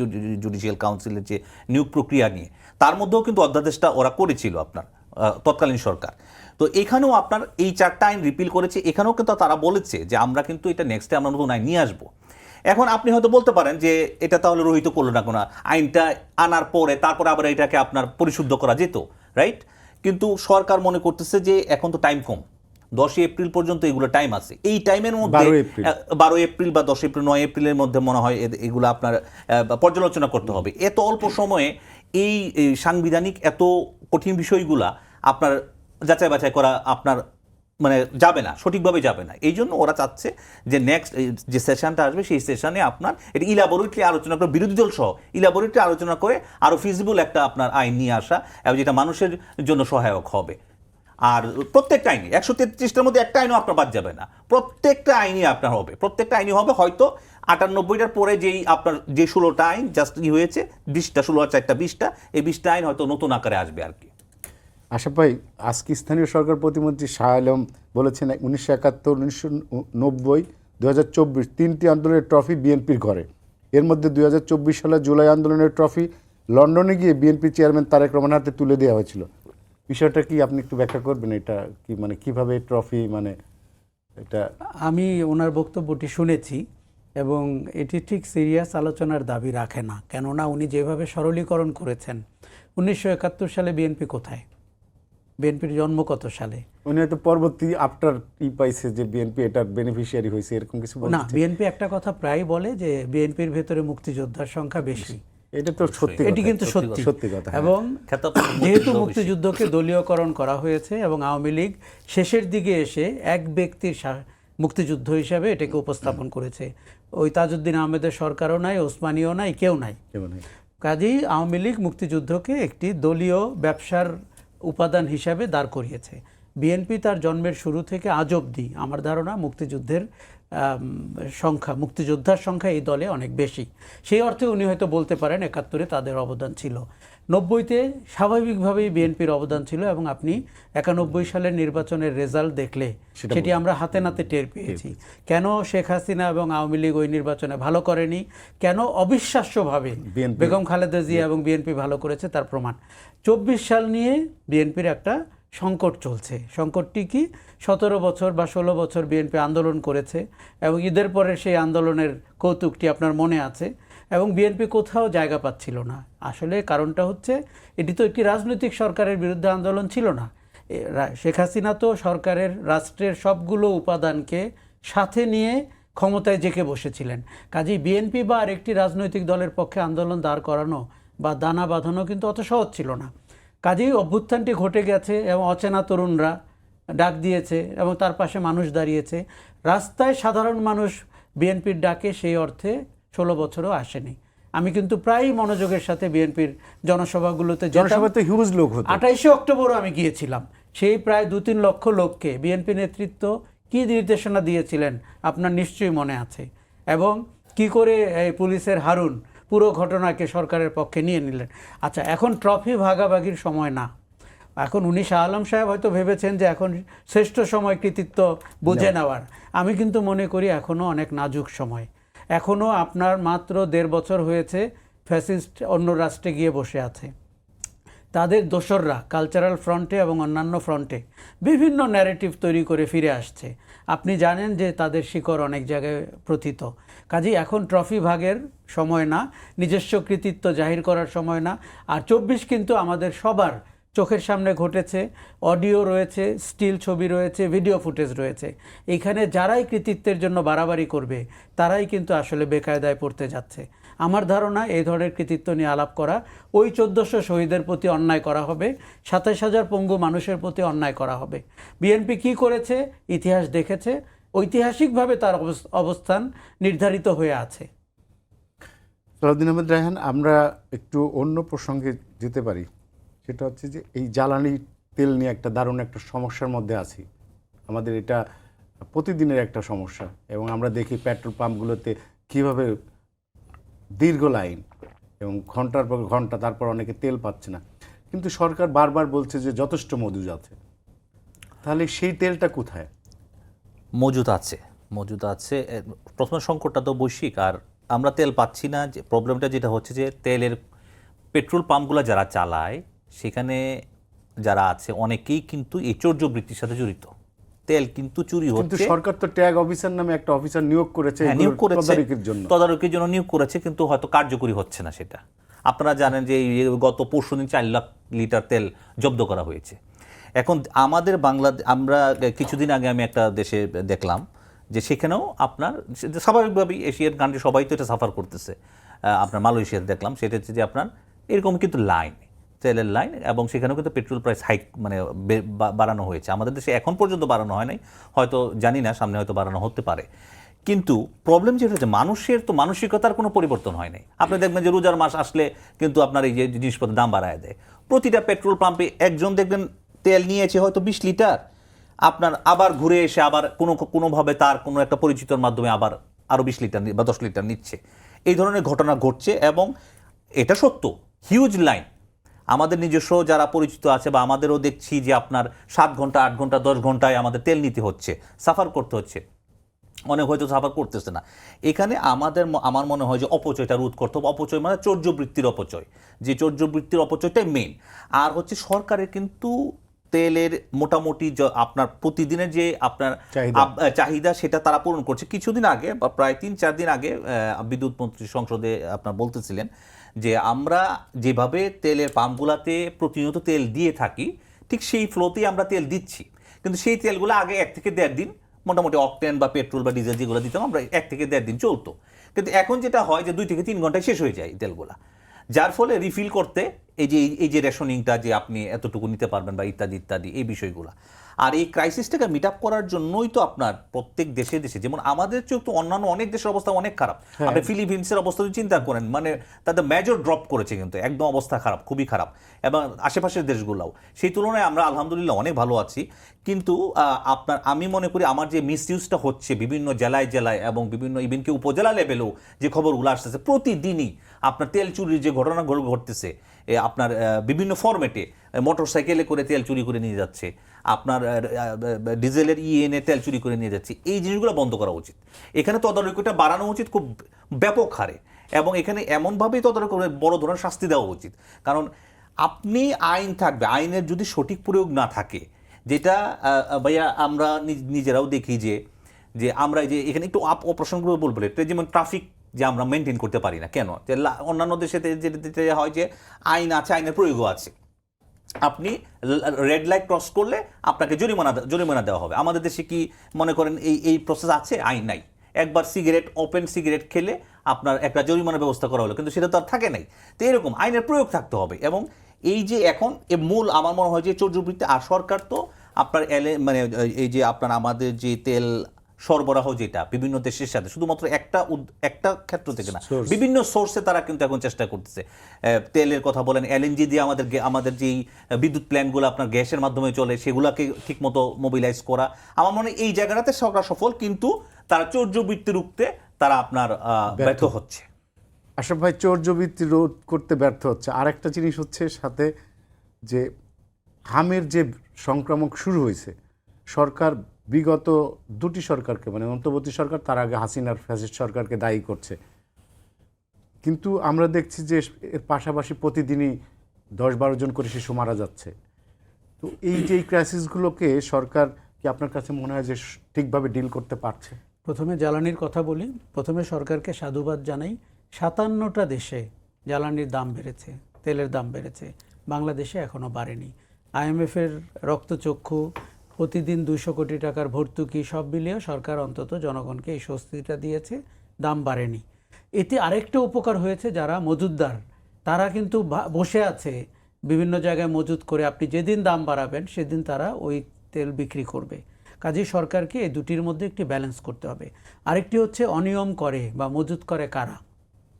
জুডিশিয়াল কাউন্সিলের যে নিয়োগ প্রক্রিয়া নিয়ে। তার মধ্যেও কিন্তু অধ্যাদেশটা ওরা করেছিল আপনার তৎকালীন সরকার। তো এখানেও আপনার এই 4টা আইন রিপিল করেছে, এখানেও কিন্তু তারা বলেছে যে আমরা কিন্তু এটা নেক্সটে আমরা নতুন আইন নিয়ে আসবো। এখন আপনি হয়তো বলতে পারেন যে এটা তাহলে রহিত করলো না কোনো আইনটা আনার পরে, তারপরে আবার এটাকে আপনার পরিশুদ্ধ করা যেত, রাইট? কিন্তু সরকার মনে করতেছে যে এখন তো টাইম কম, 10 এপ্রিল পর্যন্ত এগুলো টাইম আছে। এই টাইমের মধ্যে 12 এপ্রিল বা 10 এপ্রিল 9 এপ্রিলের মধ্যে মনে হয় এগুলো আপনার পর্যালোচনা করতে হবে। এত অল্প সময়ে এই সাংবিধানিক এত কঠিন বিষয়গুলা আপনার যাচাই বাছাই করা আপনার যাবে না, সঠিকভাবে যাবে না। এই জন্য ওরা চাচ্ছে যে নেক্সট যে সেশনটা আসবে সেই সেশনে আপনার এটা ইলাবোরেটলি আলোচনা করে, বিরোধী দল সহ ইলাবোরেটলি আলোচনা করে আরও ফিজিবল একটা আপনার আইন নিয়ে আসা, এবং যেটা মানুষের জন্য সহায়ক হবে। আর প্রত্যেকটা আইনি 133টার মধ্যে একটা আইনও আপনার বাদ যাবে না, প্রত্যেকটা আইনই আপনার হবে, প্রত্যেকটা আইনই হবে। হয়তো 98টার পরে যেই আপনার যে 16টা আইন জাস্ট হয়েছে 20টা, 16 আর 4টা 20টা, এই 20টা আইন হয়তো নতুন আকারে আসবে আর কি। আশরাফ ভাই, আজকে স্থানীয় সরকার প্রতিমন্ত্রী শাহ আলম বলেছেন 1971, 1990, 2024 3টি আন্দোলনের ট্রফি বিএনপির ঘরে। এর মধ্যে 2024 সালে জুলাই আন্দোলনের ট্রফি লন্ডনে গিয়ে বিএনপি চেয়ারম্যান তারেক রহমানের হাতে তুলে দেওয়া হয়েছিল। বিষয়টা কি আপনি একটু ব্যাখ্যা করবেন? এটা কি কিভাবে ট্রফি এটা? আমি ওনার বক্তব্যটি শুনেছি এবং এটি ঠিক সিরিয়াস আলোচনার দাবি রাখে না, কেননা উনি যেভাবে সরলীকরণ করেছেন, 1971 সালে বিএনপি কোথায়, বিএনপির জন্ম কত সালে? উনি হয়তো পরবর্তী আফটার পাইছে যে বিএনপি এটার বেনিফিশিয়ারি হয়েছে, এরকম কিছু না। বিএনপি একটা কথা প্রায় বলে যে বিএনপির ভেতরে মুক্তিযোদ্ধার সংখ্যা বেশি। এটা তো সত্যি, এটি কিন্তু সত্যি কথা। এবং যেহেতু মুক্তিযুদ্ধকে দলীয়করণ করা হয়েছে এবং আওয়ামী লীগ শেষের দিকে এসে এক ব্যক্তির মুক্তিযুদ্ধ হিসাবে এটাকে উপস্থাপন করেছে, ওই তাজউদ্দিন আহমেদের সরকারও নাই, ওসমানীও নাই, কেউ নাই। কাজেই আওয়ামী লীগ মুক্তিযুদ্ধকে একটি দলীয় ব্যবসার উপাদান হিসাবে দাঁড় করিয়েছে। বিএনপি তার জন্মের শুরু থেকে আজ অবধি আমার ধারণা মুক্তিযোদ্ধার সংখ্যা এই দলে অনেক বেশি। সেই অর্থে উনি হয়তো বলতে পারেন 71-এ তাদের অবদান ছিল, 90-তে স্বাভাবিকভাবেই বিএনপির অবদান ছিল। এবং আপনি 91 সালের নির্বাচনের রেজাল্ট দেখলে সেটি আমরা হাতে নাতে টের পেয়েছি। কেন শেখ হাসিনা এবং আওয়ামী লীগ ওই নির্বাচনে ভালো করেনি, কেন অবিশ্বাস্যভাবে বেগম খালেদা জিয়া এবং বিএনপি ভালো করেছে, তার প্রমাণ 24 সাল নিয়ে বিএনপির একটা সংকট চলছে। সংকটটি কি? 17 বছর বা 16 বছর বিএনপি আন্দোলন করেছে এবং ঈদের পরে সেই আন্দোলনের কৌতুকটি আপনার মনে আছে, এবং বিএনপি কোথাও জায়গা পাচ্ছিল না। আসলে কারণটা হচ্ছে এটি তো একটি রাজনৈতিক সরকারের বিরুদ্ধে আন্দোলন ছিল না। শেখ হাসিনা তো সরকারের, রাষ্ট্রের সবগুলো উপাদানকে সাথে নিয়ে ক্ষমতায় জেঁকে বসেছিলেন। কাজেই বিএনপি বা আরেকটি রাজনৈতিক দলের পক্ষে আন্দোলন দাঁড় করানো বা দানা বাঁধানো কিন্তু অত সহজ ছিল না। কাজেই অভ্যুত্থানটি ঘটে গেছে এবং অচেনা তরুণরা ডাক দিয়েছে এবং তার পাশে মানুষ দাঁড়িয়েছে। রাস্তায় সাধারণ মানুষ বিএনপির ডাকে সেই অর্থে 16 বছরও আসেনি। আমি কিন্তু প্রায়ই মনোযোগের সাথে বিএনপির জনসভাগুলোতে যেতাম। 28 অক্টোবরও আমি গিয়েছিলাম। সেই প্রায় 2-3 লক্ষ লোককে বিএনপি নেতৃত্ব কী নির্দেশনা দিয়েছিলেন আপনার নিশ্চয়ই মনে আছে, এবং কি করে এই পুলিশের হারুন পুরো ঘটনাকে সরকারের পক্ষে নিয়ে নিলেন। আচ্ছা, এখন ট্রফি ভাগাভাগির সময় না। এখন উনি শাহ আলম সাহেব হয়তো ভেবেছেন যে এখন শ্রেষ্ঠ সময় কৃতিত্ব বুঝে নেওয়ার। আমি কিন্তু মনে করি এখনও অনেক নাজুক সময়। এখনও আপনার মাত্র 1.5 বছর হয়েছে ফ্যাসিস্ট অন্য রাষ্ট্রে গিয়ে বসে আছে। তাদের দোসররা কালচারাল ফ্রন্টে এবং অন্যান্য ফ্রন্টে বিভিন্ন ন্যারেটিভ তৈরি করে ফিরে আসছে। আপনি জানেন যে তাদের শিকড় অনেক জায়গায় প্রথিত। কাজেই এখন ট্রফি ভাগের সময় না, নিজস্ব কৃতিত্ব জাহির করার সময় না। আর 24 কিন্তু আমাদের সবার চোখের সামনে ঘটেছে, অডিও রয়েছে, স্টিল ছবি রয়েছে, ভিডিও ফুটেজ রয়েছে। এইখানে যারাই কৃতিত্বের জন্য বাড়াবাড়ি করবে তারাই কিন্তু আসলে বেকায়দায় পড়তে যাচ্ছে। আমার ধারণা এই ধরনের কৃতিত্ব নিয়ে আলাপ করা ওই 1400 শহীদের প্রতি অন্যায় করা হবে, 27,000 পঙ্গু মানুষের প্রতি অন্যায় করা হবে। বিএনপি কি করেছে ইতিহাস দেখেছে, ঐতিহাসিকভাবে তার অবস্থান নির্ধারিত হয়ে আছে। সালাউদ্দিন আহমেদ রায়হান, আমরা একটু অন্য প্রসঙ্গে যেতে পারি। সেটা হচ্ছে যে এই জ্বালানি তেল নিয়ে একটা দারুণ একটা সমস্যার মধ্যে আছি। আমাদের এটা প্রতিদিনের একটা সমস্যা, এবং আমরা দেখি পেট্রোল পাম্পগুলোতে কীভাবে দীর্ঘ লাইন এবং ঘন্টার পর ঘন্টা, তারপর অনেকে তেল পাচ্ছে না। কিন্তু সরকার বারবার বলছে যে যথেষ্ট মজুদ আছে। তাহলে সেই তেলটা কোথায়? মজুদ আছে। প্রথম সংকটটা তো বৈশ্বিক, আর আমরা তেল পাচ্ছি না। যে প্রবলেমটা যেটা হচ্ছে যে তেলের পেট্রোল পাম্পগুলো যারা চালায় সেখানে যারা আছে অনেকেই কিন্তু এই চৌর্যবৃত্তির সাথে জড়িত। তেল কিন্তু চুরি কিন্তু হচ্ছে। সরকার তো ট্যাগ অফিসার নামে একটা অফিসার নিয়োগ করেছে তদারকির জন্য নিয়োগ করেছে, কিন্তু হয়তো কার্যকরী হচ্ছে না সেটা। আপনারা জানেন যে গত পরশুদিন 4 লাখ লিটার তেল জব্দ করা হয়েছে। এখন আমাদের আমরা কিছুদিন আগে আমি একটা দেশে দেখলাম যে সেখানেও আপনার স্বাভাবিকভাবেই এশিয়ান কান্ট্রি সবাই তো এটা সাফার করতেছে। আপনার মালয়েশিয়াতে দেখলাম, সেটা হচ্ছে যে আপনার এরকম কিন্তু লাইন, তেলের লাইন, এবং সেখানেও কিন্তু পেট্রোল প্রাইস হাইক মানে বাড়ানো হয়েছে। আমাদের দেশে এখন পর্যন্ত বাড়ানো হয় নাই, হয়তো জানি না, সামনে হয়তো বাড়ানো হতে পারে। কিন্তু প্রবলেম যেটা হচ্ছে মানুষের তো মানসিকতার কোনো পরিবর্তন হয় নাই। আপনি দেখবেন যে রোজার মাস আসলে কিন্তু আপনার এই যে জিনিসপত্রের দাম বাড়ায় দেয়। প্রতিটা পেট্রোল পাম্পে একজন দেখবেন তেল নিয়েছে হয়তো 20 লিটার, আপনার আবার ঘুরে এসে আবার কোনোভাবে তার কোনো একটা পরিচিতর মাধ্যমে আবার আরও 20 লিটার বা 10 লিটার নিচ্ছে। এই ধরনের ঘটনা ঘটছে, এবং এটা সত্য, হিউজ লাইন। আমাদের নিজস্ব যারা পরিচিত আছে বা আমাদেরও দেখছি যে আপনার 7 ঘন্টা 8 ঘন্টা 10 ঘন্টায় আমাদের তেল নিতে হচ্ছে, সাফার করতে হচ্ছে। অনেক হয়তো সাফার করতেছে না। এখানে আমার মনে হয় যে অপচয়টা রোধ করতে হবে। অপচয় মানে চৌর্যবৃত্তির অপচয়, যে চৌর্যবৃত্তির অপচয়টাই মেইন। আর হচ্ছে সরকারের কিন্তু তেলের মোটামুটি আপনার প্রতিদিনের যে আপনার চাহিদা সেটা তারা পূরণ করছে। কিছুদিন আগে বা প্রায় 3-4 দিন আগে বিদ্যুৎ মন্ত্রী সংসদে আপনার বলতেছিলেন যে আমরা যেভাবে তেলের পাম্পগুলোতে প্রতিনিয়ত তেল দিয়ে থাকি ঠিক সেই ফ্লোতেই আমরা তেল দিচ্ছি, কিন্তু সেই তেলগুলো আগে 1 থেকে 1.5 দিন মোটামুটি অকটেন বা পেট্রোল বা ডিজেল যেগুলো দিতাম আমরা 1 থেকে 1.5 দিন চলতো। কিন্তু এখন যেটা হয় যে 2 থেকে 3 ঘন্টায় শেষ হয়ে যায় তেলগুলা, যার ফলে রিফিল করতে এই যে রেশনিংটা যে আপনি এতটুকু নিতে পারবেন বা ইত্যাদি ইত্যাদি এই বিষয়গুলো। আর এই ক্রাইসিসটাকে মিট আপ করার জন্যই তো আপনার প্রত্যেক দেশে দেশে, যেমন আমাদের চেয়েও তো অন্যান্য অনেক দেশের অবস্থা অনেক খারাপ। আপনি ফিলিপিন্সের অবস্থা যদি চিন্তা করেন, মানে তাদের মেজর ড্রপ করেছে, কিন্তু একদম অবস্থা খারাপ, খুবই খারাপ, এবং আশেপাশের দেশগুলোও সেই তুলনায় আমরা আলহামদুলিল্লাহ অনেক ভালো আছি। কিন্তু আপনার আমি মনে করি আমার যে মিসইউজটা হচ্ছে বিভিন্ন জেলায় জেলায় এবং বিভিন্ন ইভেনকি উপজেলা লেভেলেও যে খবরগুলো আসতেছে প্রতিদিনই, আপনার তেল চুরির যে ঘটনা ঘটতেছে, আপনার বিভিন্ন ফরম্যাটে মোটর সাইকেলে করে তেল চুরি করে নিয়ে যাচ্ছে, আপনার ডিজেলের ইএনএ তেল চুরি করে নিয়ে যাচ্ছে। এই জিনিসগুলো বন্ধ করা উচিত। এখানে তদারকিটা বাড়ানো উচিত খুব ব্যাপক হারে, এবং এখানে এমনভাবেই তদারকি করে বড় ধরনের শাস্তি দেওয়া উচিত। কারণ আপনি আইন থাকবে, আইনের যদি সঠিক প্রয়োগ না থাকে, যেটা ভাইয়া আমরা নিজেরাও দেখি যে আমরা যে এখানে একটু অপ্রসঙ্গগুলো বলবো, যেমন ট্রাফিক যে আমরা মেনটেন করতে পারি না কেন, যে অন্যান্য দেশে যেটা হয় যে আইন আছে, আইনের প্রয়োগও আছে। আপনি রেড লাইট ক্রস করলে আপনাকে জরিমানা দেওয়া হবে। আমাদের দেশে কি মনে করেন এই প্রসেস আছে? আইন নাই। একবার ওপেন সিগারেট খেলে আপনার একটা জরিমানার ব্যবস্থা করা হলো, কিন্তু সেটা তো আর থাকে নাই। তো এরকম আইনের প্রয়োগ থাকতে হবে। এবং এই যে এখন মূল আমার মনে হয় যে চৌর্যবৃত্তি, আর সরকার তো আপনার মানে এই যে আপনার আমাদের যে তেল সরবরাহ যেটা বিভিন্ন দেশের সাথে শুধুমাত্র একটা ক্ষেত্র থেকে না, বিভিন্ন সোর্সে তারা কিন্তু এখন চেষ্টা করতেছে। তেলের কথা বলেন, এলএনজি দিয়ে আমাদের যেই বিদ্যুৎ প্ল্যান্টগুলো আপনার গ্যাসের মাধ্যমে চলে সেগুলোকে ঠিকমতো মোবিলাইজ করা। আমার মনে হয় এই জায়গাটাতে সরকার সফল, কিন্তু তারা চৌর্যবৃত্তি রুখতে তারা আপনার ব্যর্থ হচ্ছে। আশরাফ ভাই, চৌর্যবৃত্তি রোধ করতে ব্যর্থ হচ্ছে। আরেকটা জিনিস হচ্ছে সাথে যে হামের যে সংক্রামক শুরু হয়েছে, সরকার বিগত দুটি সরকারকে মানে অন্তর্বর্তী সরকার, তার আগে হাসিনার ফ্যাসিস্ট সরকারকে দায়ী করছে, কিন্তু আমরা দেখছি যে এর পাশাপাশি প্রতিদিনই 10-12 জন করে শিশু মারা যাচ্ছে। তো এই যে ক্রাইসিসগুলোকে সরকার কি আপনার কাছে মনে হয় যে ঠিকভাবে ডিল করতে পারছে? প্রথমে জ্বালানির কথা বলি। প্রথমে সরকারকে সাধুবাদ জানাই, 57টা দেশে জ্বালানির দাম বেড়েছে, তেলের দাম বেড়েছে, বাংলাদেশে এখনও বাড়েনি। IMF-এর রক্তচক্ষু, প্রতিদিন 200 কোটি টাকার ভর্তুকি, সব মিলিয়ে সরকার অন্তত জনগণকে এই স্বস্তিটা দিয়েছে, দাম বাড়েনি। এতে আরেকটা উপকার হয়েছে, যারা মজুতদার তারা কিন্তু বসে আছে বিভিন্ন জায়গায় মজুত করে, আপনি যেদিন দাম বাড়াবেন সেদিন তারা ওই তেল বিক্রি করবে। কাজেই সরকারকে এই দুটির মধ্যে একটি ব্যালেন্স করতে হবে। আরেকটি হচ্ছে অনিয়ম করে বা মজুত করে কারা,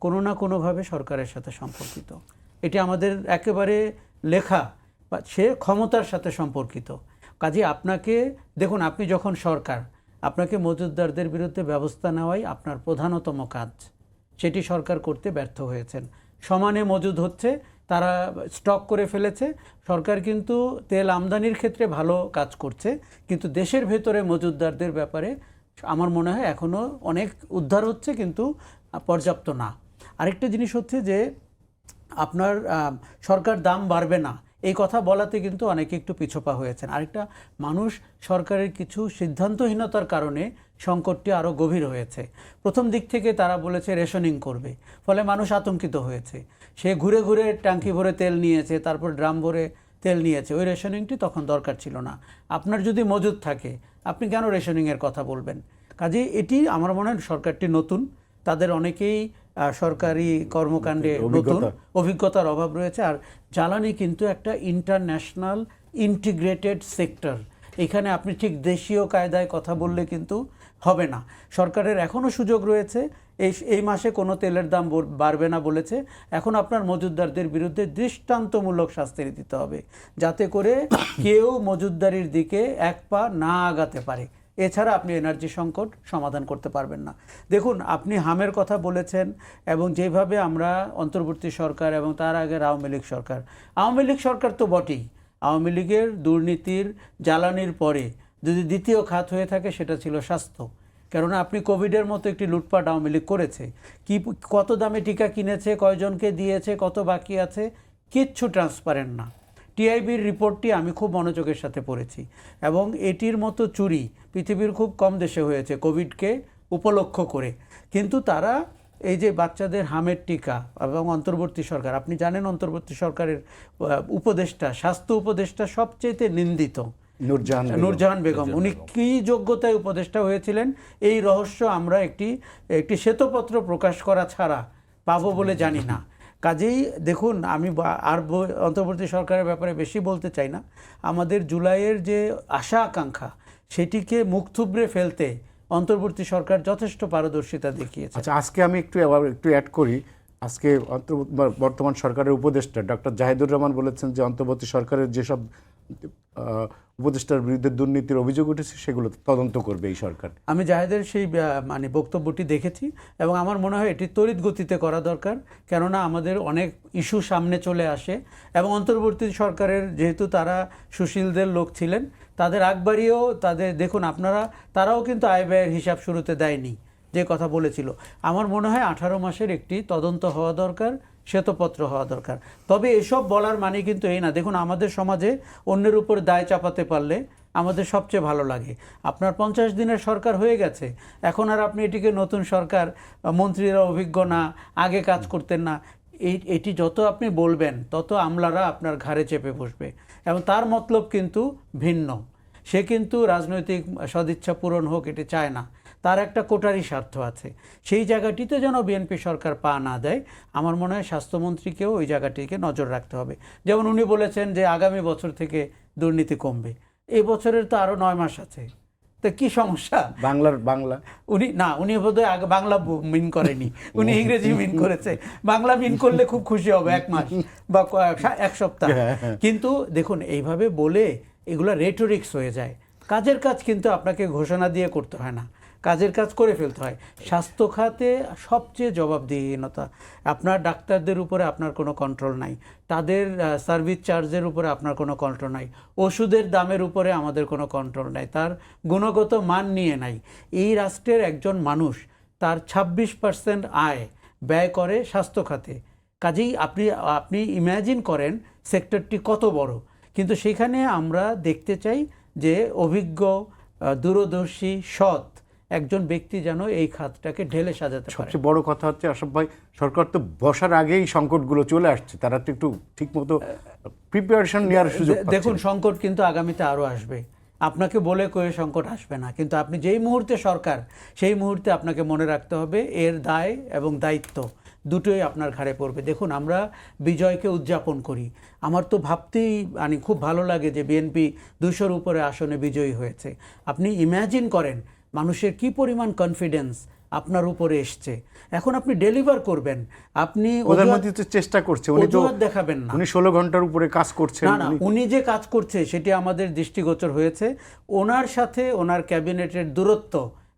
কোনো না কোনোভাবে সরকারের সাথে সম্পর্কিত। এটি আমাদের একেবারে লেখা, বা সে ক্ষমতার সাথে সম্পর্কিত। কাজে আপনাকে দেখুন, আপনি যখন সরকার, আপনাকে মজুতদারদের বিরুদ্ধে ব্যবস্থা নেওয়াই আপনার প্রধানতম কাজ, সেটি সরকার করতে ব্যর্থ হয়েছেন। সমানে মজুদ হচ্ছে, তারা স্টক করে ফেলেছে। সরকার কিন্তু তেল আমদানির ক্ষেত্রে ভালো কাজ করছে, কিন্তু দেশের ভেতরে মজুতদারদের ব্যাপারে আমার মনে হয় এখনও অনেক উদ্ধার হচ্ছে, কিন্তু পর্যাপ্ত না। আরেকটা জিনিস হচ্ছে যে আপনার সরকার দাম বাড়বে না এই কথা বলাতে কিন্তু অনেকে একটু পিছপা হয়েছেন। আরেকটা, মানুষ সরকারের কিছু সিদ্ধান্তহীনতার কারণে সংকটটি আরও গভীর হয়েছে। প্রথম দিক থেকে তারা বলেছে রেশনিং করবে, ফলে মানুষ আতঙ্কিত হয়েছে। সে ঘুরে ঘুরে ট্যাঙ্কি ভরে তেল নিয়েছে, তারপর ড্রাম ভরে তেল নিয়েছে। ওই রেশনিংটি তখন দরকার ছিল না। আপনার যদি মজুদ থাকে, আপনি কেন রেশনিংয়ের কথা বলবেন? কাজে এটি আমার মনে হয় সরকারটি নতুন, তাদের অনেকেই সরকারি কর্মকাণ্ডে নতুন, অভিজ্ঞতার অভাব রয়েছে। আর জ্বালানি কিন্তু একটা ইন্টারন্যাশনাল ইন্টিগ্রেটেড সেক্টর, এখানে আপনি ঠিক দেশীয় কায়দায় কথা বললে কিন্তু হবে না। সরকারের এখনও সুযোগ রয়েছে, এই মাসে কোনো তেলের দাম বাড়বে না বলেছে। এখন আপনার মজুতদারদের বিরুদ্ধে দৃষ্টান্তমূলক শাস্তি দিতে হবে, যাতে করে কেউ মজুতদারির দিকে এক পা না আগাতে পারে। এছাড়া আপনি এনার্জি সংকট সমাধান করতে পারবেন না। দেখুন, আপনি হামের কথা বলেছেন, এবং যেভাবে আমরা অন্তর্বর্তী সরকার এবং তার আগের আওয়ামী লীগ সরকার তো বটেই, আওয়ামী লীগের দুর্নীতির জ্বালানির পরে যদি দ্বিতীয় খাত হয়ে থাকে সেটা ছিল স্বাস্থ্য। কেননা আপনি কোভিডের মতো একটি লুটপাট আওয়ামী লীগ করেছে। কত দামে টিকা কিনেছে, কয়জনকে দিয়েছে, কত বাকি আছে, কিচ্ছু ট্রান্সপারেন্ট না। টিআইবির রিপোর্টটি আমি খুব মনোযোগের সাথে পড়েছি, এবং এটির মতো চুরি পৃথিবীর খুব কম দেশে হয়েছে কোভিডকে উপলক্ষ করে। কিন্তু তারা এই যে বাচ্চাদের হামের টিকা, এবং অন্তর্বর্তী সরকার, আপনি জানেন অন্তর্বর্তী সরকারের উপদেষ্টা, স্বাস্থ্য উপদেষ্টা সবচেয়ে নিন্দিত নূরজাহান বেগম। উনি কী যোগ্যতায় উপদেষ্টা হয়েছিলেন এই রহস্য আমরা একটি শ্বেতপত্র প্রকাশ করা ছাড়া পাবো বলে জানি না। কাজেই দেখুন, আমি আর অন্তর্বর্তী সরকারের ব্যাপারে বেশি বলতে চাই না। আমাদের জুলাইয়ের যে আশা আকাঙ্ক্ষা, সেটিকে মুখ থুবড়ে ফেলতে অন্তর্বর্তী সরকার যথেষ্ট পারদর্শিতা দেখিয়েছে। আচ্ছা, আজকে আমি একটু অ্যাড করি। আজকে বর্তমান সরকারের উপদেষ্টা ডক্টর জাহিদুর রহমান বলেছেন যে অন্তর্বর্তী সরকারের যেসব উপদেষ্টার বিরুদ্ধে দুর্নীতির অভিযোগ উঠেছে সেগুলো তদন্ত করবে এই সরকার। আমি জাহেদের সেই বক্তব্যটি দেখেছি, এবং আমার মনে হয় এটি তড়িৎ গতিতে করা দরকার। কেননা আমাদের অনেক ইস্যু সামনে চলে আসে, এবং অন্তর্বর্তী সরকারের যেহেতু তারা সুশীলদের লোক ছিলেন, তাদের আগবাড়িয়েও দেখুন তারাও কিন্তু আয় ব্যয়ের হিসাব শুরুতে দেয়নি, যে কথা বলেছিল। আমার মনে হয় 18 মাসের একটি তদন্ত হওয়া দরকার, শ্বেতপত্র হওয়া দরকার। তবে এসব বলার মানে কিন্তু এই না, দেখুন আমাদের সমাজে অন্যের উপর দায় চাপাতে পারলে আমাদের সবচেয়ে ভালো লাগে। আপনার 50 দিনের সরকার হয়ে গেছে, এখন আর আপনি এটিকে নতুন সরকার, মন্ত্রীরা অভিজ্ঞ না, আগে কাজ করতেন না, এটি যত আপনি বলবেন তত আমলারা আপনার ঘাড়ে চেপে বসবে, এবং তার মতলব কিন্তু ভিন্ন। সে কিন্তু রাজনৈতিক সদিচ্ছা পূরণ হোক এটি চায় না, তার একটা কোটারি স্বার্থ আছে। সেই জায়গাটিতে যেন বিএনপি সরকার পা না দেয়, আমার মনে হয় স্বাস্থ্যমন্ত্রীকেও ওই জায়গাটিকে নজর রাখতে হবে। যেমন উনি বলেছেন যে আগামী বছর থেকে দুর্নীতি কমবে, এই বছরের তো আরও 9 মাস আছে, তো কি সমস্যা? উনি বোধহয় বাংলা মিন করেনি, উনি ইংরেজি মিন করেছে। বাংলা মিন করলে খুব খুশি হবে 1 মাস বা 1 সপ্তাহ। কিন্তু দেখুন, এইভাবে বলে এগুলো রেটোরিক্স হয়ে যায়। কাজের কাজ কিন্তু আপনাকে ঘোষণা দিয়ে করতে হয় না, কাজের কাজ করে ফেলতে হয়। স্বাস্থ্য খাতে সবচেয়ে জবাবদিহিহীনতা, আপনার ডাক্তারদের উপরে আপনার কোনো কন্ট্রোল নাই, তাদের সার্ভিস চার্জের উপরে আপনার কোনো কন্ট্রোল নাই, ওষুধের দামের উপরে আমাদের কোনো কন্ট্রোল নাই, তার গুণগত মান নিয়ে নাই। এই রাষ্ট্রের একজন মানুষ তার 26% আয় ব্যয় করে স্বাস্থ্য খাতে। কাজেই আপনি ইম্যাজিন করেন সেক্টরটি কত বড়, কিন্তু সেখানে আমরা দেখতে চাই যে অভিজ্ঞ, দূরদর্শী, সৎ একজন ব্যক্তি যেন এই খাতটাকে ঢেলে সাজাতে পারে। সবচেয়ে বড় কথা হচ্ছে আশরাফ ভাই, সরকার তো বসার আগেই সংকটগুলো চলে আসছে, তারা তো একটু ঠিকমতো প্রিপারেশন নেওয়ার সুযোগ পাচ্ছে দেখুন, না। সংকট কিন্তু আগামীতে আরও আসবে। আপনাকে বলে কয়ে সংকট আসবে না, কিন্তু আপনি যেই মুহূর্তে সরকার, সেই মুহূর্তে আপনাকে মনে রাখতে হবে এর দায় এবং দায়িত্ব দুটোই আপনার ঘাড়ে পড়বে। দেখুন, আমরা বিজয়কে উদযাপন করি, আমার তো ভাবতেই মানে খুব ভালো লাগে যে বিএনপি 200-র উপরে আসনে বিজয়ী হয়েছে। আপনি ইম্যাজিন করেন মানুষের কি পরিমাণ কনফিডেন্স আপনার উপরে এসছে। এখন আপনি ডেলিভার করবেন, আপনি প্রধানমন্ত্রী তো চেষ্টা করছে, উনি তো অজুহাত দেখাবেন না। উনি 16 ঘন্টার উপরে কাজ করছেন। না, উনি যে কাজ করছে সেটি আমাদের দৃষ্টিগোচর হয়েছে। ওনার সাথে ওনার ক্যাবিনেটের দূরত্ব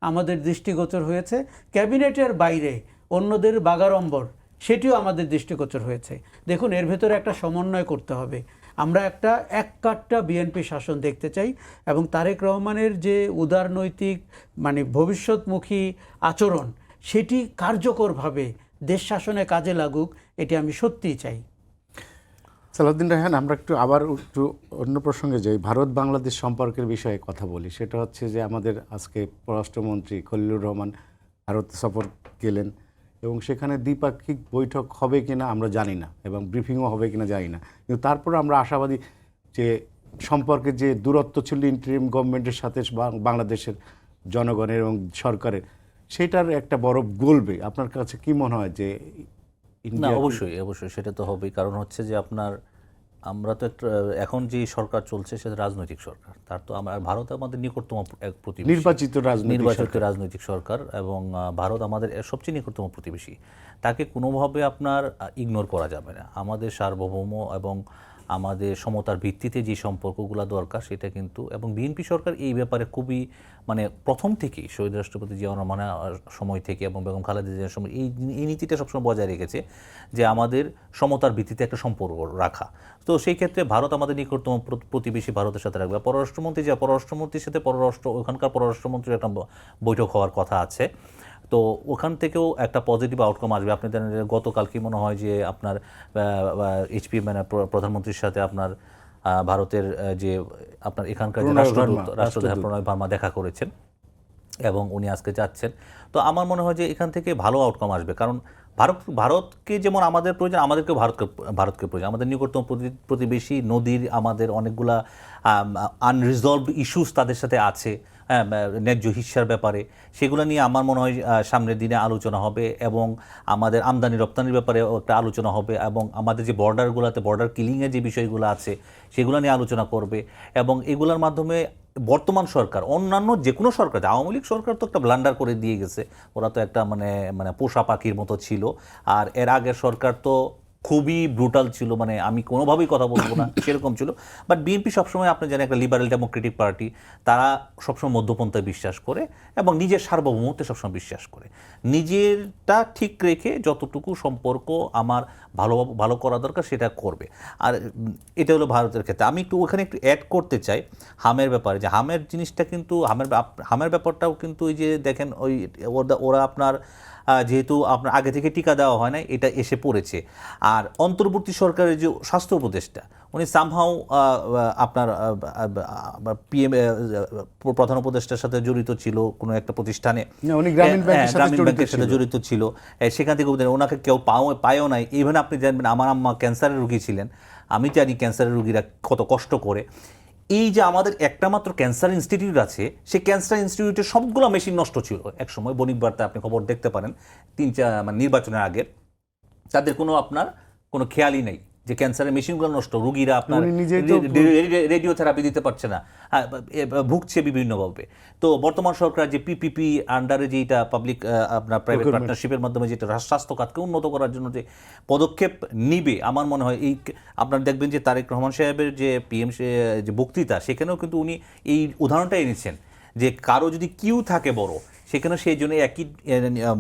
আমাদের দৃষ্টিগোচর হয়েছে। ক্যাবিনেটের বাইরে অন্যদের বাগাড়ম্বর সেটিও আমাদের দৃষ্টিগোচর হয়েছে। দেখুন, এর ভেতরে একটা সমন্বয় করতে হবে। আমরা একটা এককাট্টা বিএনপি শাসন দেখতে চাই, এবং তারেক রহমানের যে উদারনৈতিক মানে ভবিষ্যৎমুখী আচরণ, সেটি কার্যকরভাবে দেশ শাসনে কাজে লাগুক, এটি আমি সত্যিই চাই। সালাউদ্দিন রায়হান, আমরা আবার একটু অন্য প্রসঙ্গে যাই, ভারত বাংলাদেশ সম্পর্কের বিষয়ে কথা বলি। সেটা হচ্ছে যে আমাদের আজকে পররাষ্ট্রমন্ত্রী খলিলুর রহমান ভারত সফর গেলেন, এবং সেখানে দ্বিপাক্ষিক বৈঠক হবে কিনা আমরা জানি না, এবং ব্রিফিংও হবে কিনা জানি না, কিন্তু তারপরে আমরা আশাবাদী যে সম্পর্কে যে দূরত্ব ছিল ইন্টারিম গভর্নমেন্টের সাথে বাংলাদেশের জনগণের এবং সরকারের, সেটার একটা বরফ গলবে। আপনার কাছে কি মনে হয় যে না, অবশ্যই অবশ্যই সেটা তো হবেই। কারণ হচ্ছে যে আমরা তো একটা এখন যে সরকার চলছে সেটা রাজনৈতিক সরকার, তার তো ভারত আমাদের নিকটতম এক প্রতিবেশী, নির্বাচিত রাজনৈতিক সরকার, এবং ভারত আমাদের সবচেয়ে নিকটতম প্রতিবেশী। তাকে কোনোভাবে আপনার ইগনোর করা যাবে না। আমাদের সার্বভৌম এবং আমাদের সমতার ভিত্তিতে যে সম্পর্কগুলো দরকার সেটা কিন্তু, এবং বিএনপি সরকার এই ব্যাপারে খুবই মানে প্রথম থেকেই শহীদ রাষ্ট্রপতি জিয়াউর রহমানের সময় থেকে এবং বেগম খালেদা জিয়ার সময় এই নীতিটা সবসময় বজায় রেখেছে যে আমাদের সমতার ভিত্তিতে একটা সম্পর্ক রাখা। তো সেই ক্ষেত্রে ভারত আমাদের নিকটতম প্রতিবেশী, ভারতের সাথে রাখবে। পররাষ্ট্রমন্ত্রীর সাথে ওখানকার পররাষ্ট্রমন্ত্রীর একটা বৈঠক হওয়ার কথা আছে, তো ওখান থেকেও একটা পজিটিভ আউটকাম আসবে। আপনি জানেন যে গতকাল কি মনে হয় যে আপনার এইচপি মানে প্রধানমন্ত্রীর সাথে আপনার ভারতের যে আপনার এখানকার যে রাষ্ট্রদূত প্রণয় ভার্মা দেখা করেছেন, এবং উনি আজকে যাচ্ছেন। তো আমার মনে হয় যে এখান থেকে ভালো আউটকাম আসবে, কারণ ভারতকে যেমন আমাদের প্রয়োজন, আমাদেরকেও ভারতকে প্রয়োজন। আমাদের নিকটতম প্রতিবেশী, নদীর আমাদের অনেকগুলা আনরিজলভড ইস্যুস তাদের সাথে আছে, ন্যায্য হিস্যার ব্যাপারে, সেগুলো নিয়ে আমার মনে হয় সামনের দিনে আলোচনা হবে, এবং আমাদের আমদানি রপ্তানির ব্যাপারে একটা আলোচনা হবে, এবং আমাদের যে বর্ডারগুলোতে বর্ডার কিলিংয়ের যে বিষয়গুলো আছে সেগুলো নিয়ে আলোচনা করবে। এবং এগুলোর মাধ্যমে বর্তমান সরকার, অন্যান্য যে কোনো সরকার, আওয়ামী লীগ সরকার তো একটা ব্লান্ডার করে দিয়ে গেছে, ওরা তো একটা মানে পোষা পাখির মতো ছিল, আর এর আগের সরকার তো খুবই ব্রুটাল ছিল, মানে আমি কোনোভাবেই কথা বলবো না সেরকম ছিল। বাট বিএনপি সবসময়, আপনি জানেন, একটা লিবারেল ডেমোক্রেটিক পার্টি, তারা সবসময় মধ্যপন্থায় বিশ্বাস করে এবং নিজের সার্বভৌমত্বে সবসময় বিশ্বাস করে। নিজেরটা ঠিক রেখে যতটুকু সম্পর্ক আমার ভালো করা দরকার সেটা করবে। আর এটা হলো ভারতের ক্ষেত্রে। আমি ওখানে একটু অ্যাড করতে চাই হামের ব্যাপারে, যে হামের জিনিসটা কিন্তু, হামের ব্যাপারটাও কিন্তু ওই যে দেখেন, ওরা আপনার যেহেতু আপনার আগে থেকে টিকা দেওয়া হয় না, এটা এসে পড়েছে। আর অন্তর্বর্তী সরকারের যে স্বাস্থ্য উপদেষ্টা, উনি সামহাও আপনার পিএম প্রধান উপদেষ্টার সাথে জড়িত ছিল কোনো একটা প্রতিষ্ঠানে, গ্রামীণ ব্যাংকের সাথে জড়িত ছিল, সেখান থেকে ওনাকে কেউ পায়ও নাই। ইভেন আপনি জানবেন, আমার আম্মা ক্যান্সারের রোগী ছিলেন, আমি জানি ক্যান্সারের রোগীরা কত কষ্ট করে। এই যে আমাদের একটা মাত্র ক্যান্সার ইনস্টিটিউট আছে, সেই ক্যান্সার ইনস্টিটিউটের সবগুলো মেশিন নষ্ট ছিল একসময়। বণিক বার্তা আপনি খবর দেখতে পারেন, 3-4 মানে নির্বাচনের আগে, তাদের কোনো খেয়ালই নেই যে ক্যান্সারের মেশিনগুলো নষ্ট, রুগীরা আপনার রেডিওথেরাপি দিতে পারছে না, ভুগছে বিভিন্নভাবে। তো বর্তমান সরকার যে পিপিপি আন্ডারে যেটা পাবলিক আপনার প্রাইভেট পার্টনারশিপের মাধ্যমে যেটা স্বাস্থ্য খাতকে উন্নত করার জন্য যে পদক্ষেপ নিবে, আমার মনে হয় এই আপনারা দেখবেন যে তারেক রহমান সাহেবের যে পিএম যে বক্তৃতা, সেখানেও কিন্তু উনি এই উদাহরণটা এনেছেন যে কারো যদি কিউ থাকে বড়, সেখানে সেই জন্য একই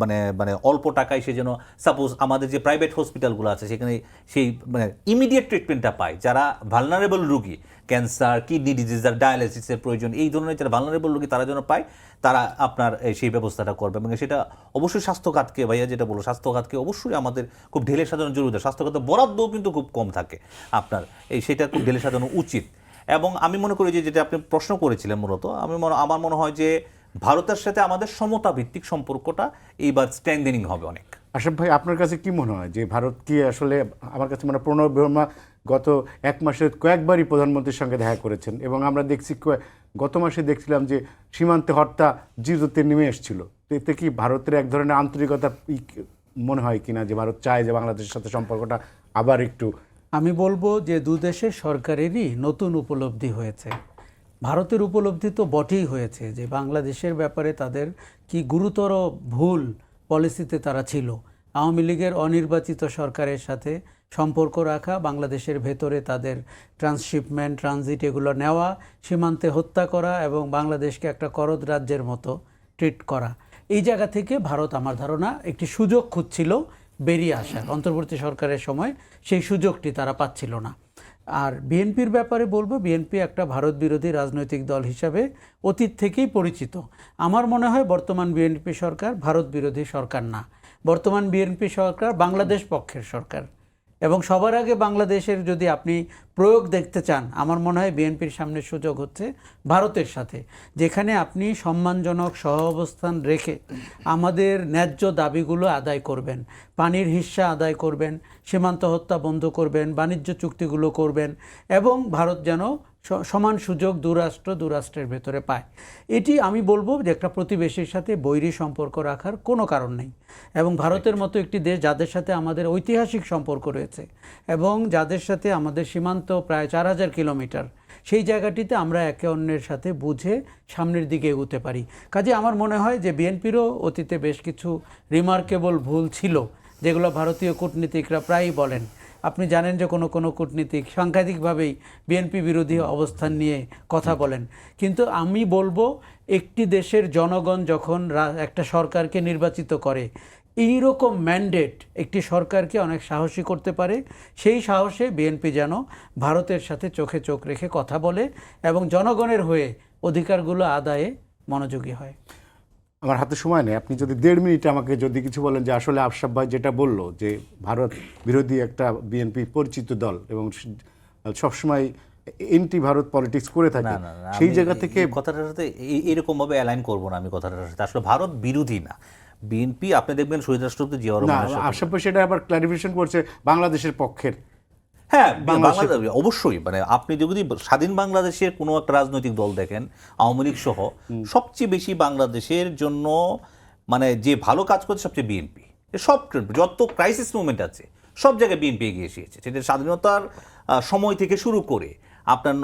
মানে মানে অল্প টাকায় সে যেন সাপোজ আমাদের যে প্রাইভেট হসপিটালগুলো আছে সেখানে সেই মানে ইমিডিয়েট ট্রিটমেন্টটা পায়। যারা ভালনারেবল রুগী, ক্যান্সার, কিডনি ডিজিজ, যার ডায়ালিসিসের প্রয়োজন, এই ধরনের যারা ভালনারেবল রুগী তারা যেন পায়, তারা আপনার সেই ব্যবস্থাটা করবে। এবং সেটা অবশ্যই স্বাস্থ্য খাতকে, ভাইয়া যেটা বলো, স্বাস্থ্য খাতকে অবশ্যই আমাদের খুব ঢেলে সাজানো জরুরি। স্বাস্থ্য খাতে বরাদ্দও কিন্তু খুব কম থাকে আপনার, সেটা খুব ঢেলে সাজানো উচিত। এবং আমি মনে করি যে যেটা আপনি প্রশ্ন করেছিলেন মূলত, আমার মনে হয় যে ভারতের সাথে আমাদের সমতা ভিত্তিক সম্পর্কটা এইবার স্ট্রেংথেনিং হবে অনেক। আশরাফ ভাই, আপনার কাছে কি মনে হয় যে ভারত কি আসলে, আমার কাছে মনে হয় প্রণব বর্মা গত এক মাসে কয়েকবারই প্রধানমন্ত্রীর সঙ্গে দেখা করেছেন, এবং আমরা দেখছি গত মাসে দেখছিলাম যে সীমান্তে হত্যা জিরোতে নেমে এসেছিল। তো এতে কি ভারতের এক ধরনের আন্তরিকতা মনে হয় কিনা, যে ভারত চায় যে বাংলাদেশের সাথে সম্পর্কটা আবার একটু? আমি বলবো যে দু দেশের সরকারেরই নতুন উপলব্ধি হয়েছে। ভারতের উপলব্ধি তো বটেই হয়েছে যে বাংলাদেশের ব্যাপারে তাদের কি গুরুতর ভুল পলিসিতে তারা ছিল। আওয়ামী লীগের অনির্বাচিত সরকারের সাথে সম্পর্ক রাখা, বাংলাদেশের ভেতরে তাদের ট্রান্সশিপমেন্ট, ট্রানজিট এগুলো নেওয়া, সীমান্তে হত্যা করা এবং বাংলাদেশকে একটা করদ রাজ্যের মতো ট্রিট করা। এই জায়গা থেকে ভারত, আমার ধারণা, একটি সুযোগ খুঁজছিল বেরিয়ে আসার। অন্তর্বর্তী সরকারের সময় সেই সুযোগটি তারা পাচ্ছিল না। আর বিএনপির ব্যাপারে বলবো, বিএনপি একটা ভারত বিরোধী রাজনৈতিক দল হিসাবে অতীত থেকেই পরিচিত। আমার মনে হয় বর্তমান বিএনপি সরকার ভারত বিরোধী সরকার না, বর্তমান বিএনপি সরকার বাংলাদেশ পক্ষের সরকার। এবং সবার আগে বাংলাদেশের যদি আপনি প্রয়োগ দেখতে চান, আমার মনে হয় বিএনপির সামনে সুযোগ হচ্ছে ভারতের সাথে, যেখানে আপনি সম্মানজনক সহাবস্থান রেখে আমাদের ন্যায্য দাবিগুলো আদায় করবেন, পানির হিস্সা আদায় করবেন, সীমান্ত হত্যা বন্ধ করবেন, বাণিজ্য চুক্তিগুলো করবেন, এবং ভারত যেন সমান সুযোগ দুরাষ্ট্রের ভেতরে পায়। এটি আমি বলবো যে একটা প্রতিবেশীর সাথে বৈরী সম্পর্ক রাখার কোনো কারণ নেই। এবং ভারতের মতো একটি দেশ যাদের সাথে আমাদের ঐতিহাসিক সম্পর্ক রয়েছে এবং যাদের সাথে আমাদের সীমান্ত প্রায় 4000 কিলোমিটার, সেই জায়গাটিতে আমরা একে অন্যের সাথে বুঝে সামনের দিকে এগোতে পারি। কাজে আমার মনে হয় যে বিএনপিরও অতীতে বেশ কিছু রিমার্কেবল ভুল ছিল, যেগুলো ভারতীয় কূটনীতিকরা প্রায়ই বলেন। আপনি জানেন যে কোনো কোনো কূটনীতিক সাংঘাতিকভাবেই বিএনপি বিরোধী অবস্থান নিয়ে কথা বলেন। কিন্তু আমি বলবো, একটি দেশের জনগণ যখন একটা সরকারকে নির্বাচিত করে, এইরকম ম্যান্ডেট একটি সরকারকে অনেক সাহসী করতে পারে। সেই সাহসে বিএনপি যেন ভারতের সাথে চোখে চোখ রেখে কথা বলে এবং জনগণের হয়ে অধিকারগুলো আদায়ে মনোযোগী হয়। আমার হাতে সময় নেই, আপনি যদি 1.5 মিনিটে আমাকে যদি কিছু বলেন যে আসলে আশরাফ ভাই যেটা বললো যে ভারত বিরোধী একটা বিএনপি পরিচিত দল এবং সবসময় এন্টি ভারত পলিটিক্স করে থাকে, সেই জায়গা থেকে কথাটার সাথে এরকম ভাবে অ্যালাইন করবো না আমি কথাটার সাথে। আসলে ভারত বিরোধী না বিএনপি। আপনি দেখবেন শহীদ রাষ্ট্রপতি জিয়া রহমানের সাথে আশরাফ ভাই সেটা আবার ক্লারিফিকেশন করছে বাংলাদেশের পক্ষের। হ্যাঁ, বাংলাদেশ অবশ্যই, মানে আপনি যদি স্বাধীন বাংলাদেশের কোনো একটা রাজনৈতিক দল দেখেন, আওয়ামী লীগ সহ, সবচেয়ে বেশি বাংলাদেশের জন্য মানে যে ভালো কাজ করছে সবচেয়ে বিএনপি। সব যত ক্রাইসিস মুভমেন্ট আছে সব জায়গায় বিএনপি এগিয়ে এসেছে। সেটা স্বাধীনতার সময় থেকে শুরু করে আপনার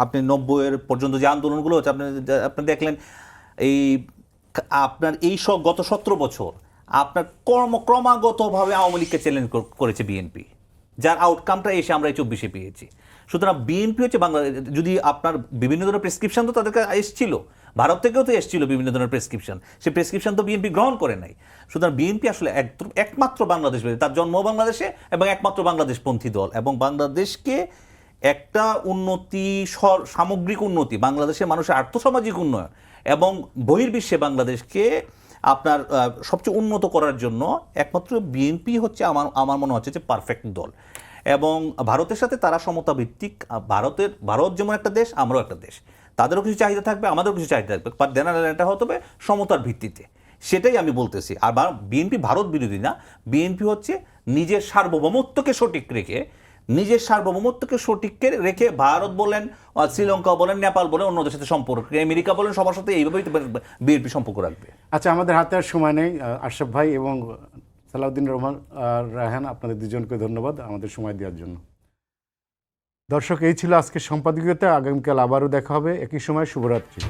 আপনি 90-এর পর্যন্ত যে আন্দোলনগুলো হচ্ছে, আপনি দেখলেন এই আপনার এই সব গত 17 বছর আপনার ক্রমাগতভাবে আওয়ামী লীগকে চ্যালেঞ্জ করেছে বিএনপি, যার আউটকামটা এসে আমরা এই 24-এ পেয়েছি। সুতরাং বিএনপি হচ্ছে বাংলাদেশ, যদি আপনার বিভিন্ন ধরনের প্রেসক্রিপশন তো তাদেরকে এসেছিল, ভারত থেকেও তো এসেছিল বিভিন্ন ধরনের প্রেসক্রিপশন, সেই প্রেসক্রিপশন তো বিএনপি গ্রহণ করে নাই। সুতরাং বিএনপি আসলে একমাত্র বাংলাদেশ, তার জন্ম বাংলাদেশে এবং একমাত্র বাংলাদেশপন্থী দল, এবং বাংলাদেশকে একটা উন্নতি, সামগ্রিক উন্নতি, বাংলাদেশের মানুষের আর্থসামাজিক উন্নয়ন এবং বহির্বিশ্বে বাংলাদেশকে আপনার সবচেয়ে উন্নত করার জন্য একমাত্র বিএনপি হচ্ছে আমার মনে হচ্ছে যে পারফেক্ট দল। এবং ভারতের সাথে তারা সমতা ভিত্তিক, ভারত যেমন একটা দেশ, আমরাও একটা দেশ, তাদেরও কিছু চাহিদা থাকবে, আমাদেরও কিছু চাহিদা থাকবে, বাট এটা হতে হবে সমতার ভিত্তিতে। সেটাই আমি বলতেছি। আর বিএনপি ভারত বিরোধী না, বিএনপি হচ্ছে নিজের সার্বভৌমত্বকে সঠিক রেখে ভারত বলেন, শ্রীলঙ্কা বলেন, নেপাল বলেন, অন্যদের সাথে সম্পর্ক, আমেরিকা বলেন, সবার সাথে এইভাবেই বিএনপি সম্পর্ক রাখবে। আচ্ছা, আমাদের হাতে আর সময় নেই। আশরাফ ভাই এবং সালাউদ্দিন রহমান রায়হান, আপনাদের দুজনকে ধন্যবাদ আমাদের সময় দেওয়ার জন্য। দর্শক, এই ছিল আজকের সম্পাদকীয়তা। আগামীকাল আবারও দেখা হবে একই সময়। শুভরাত্রি।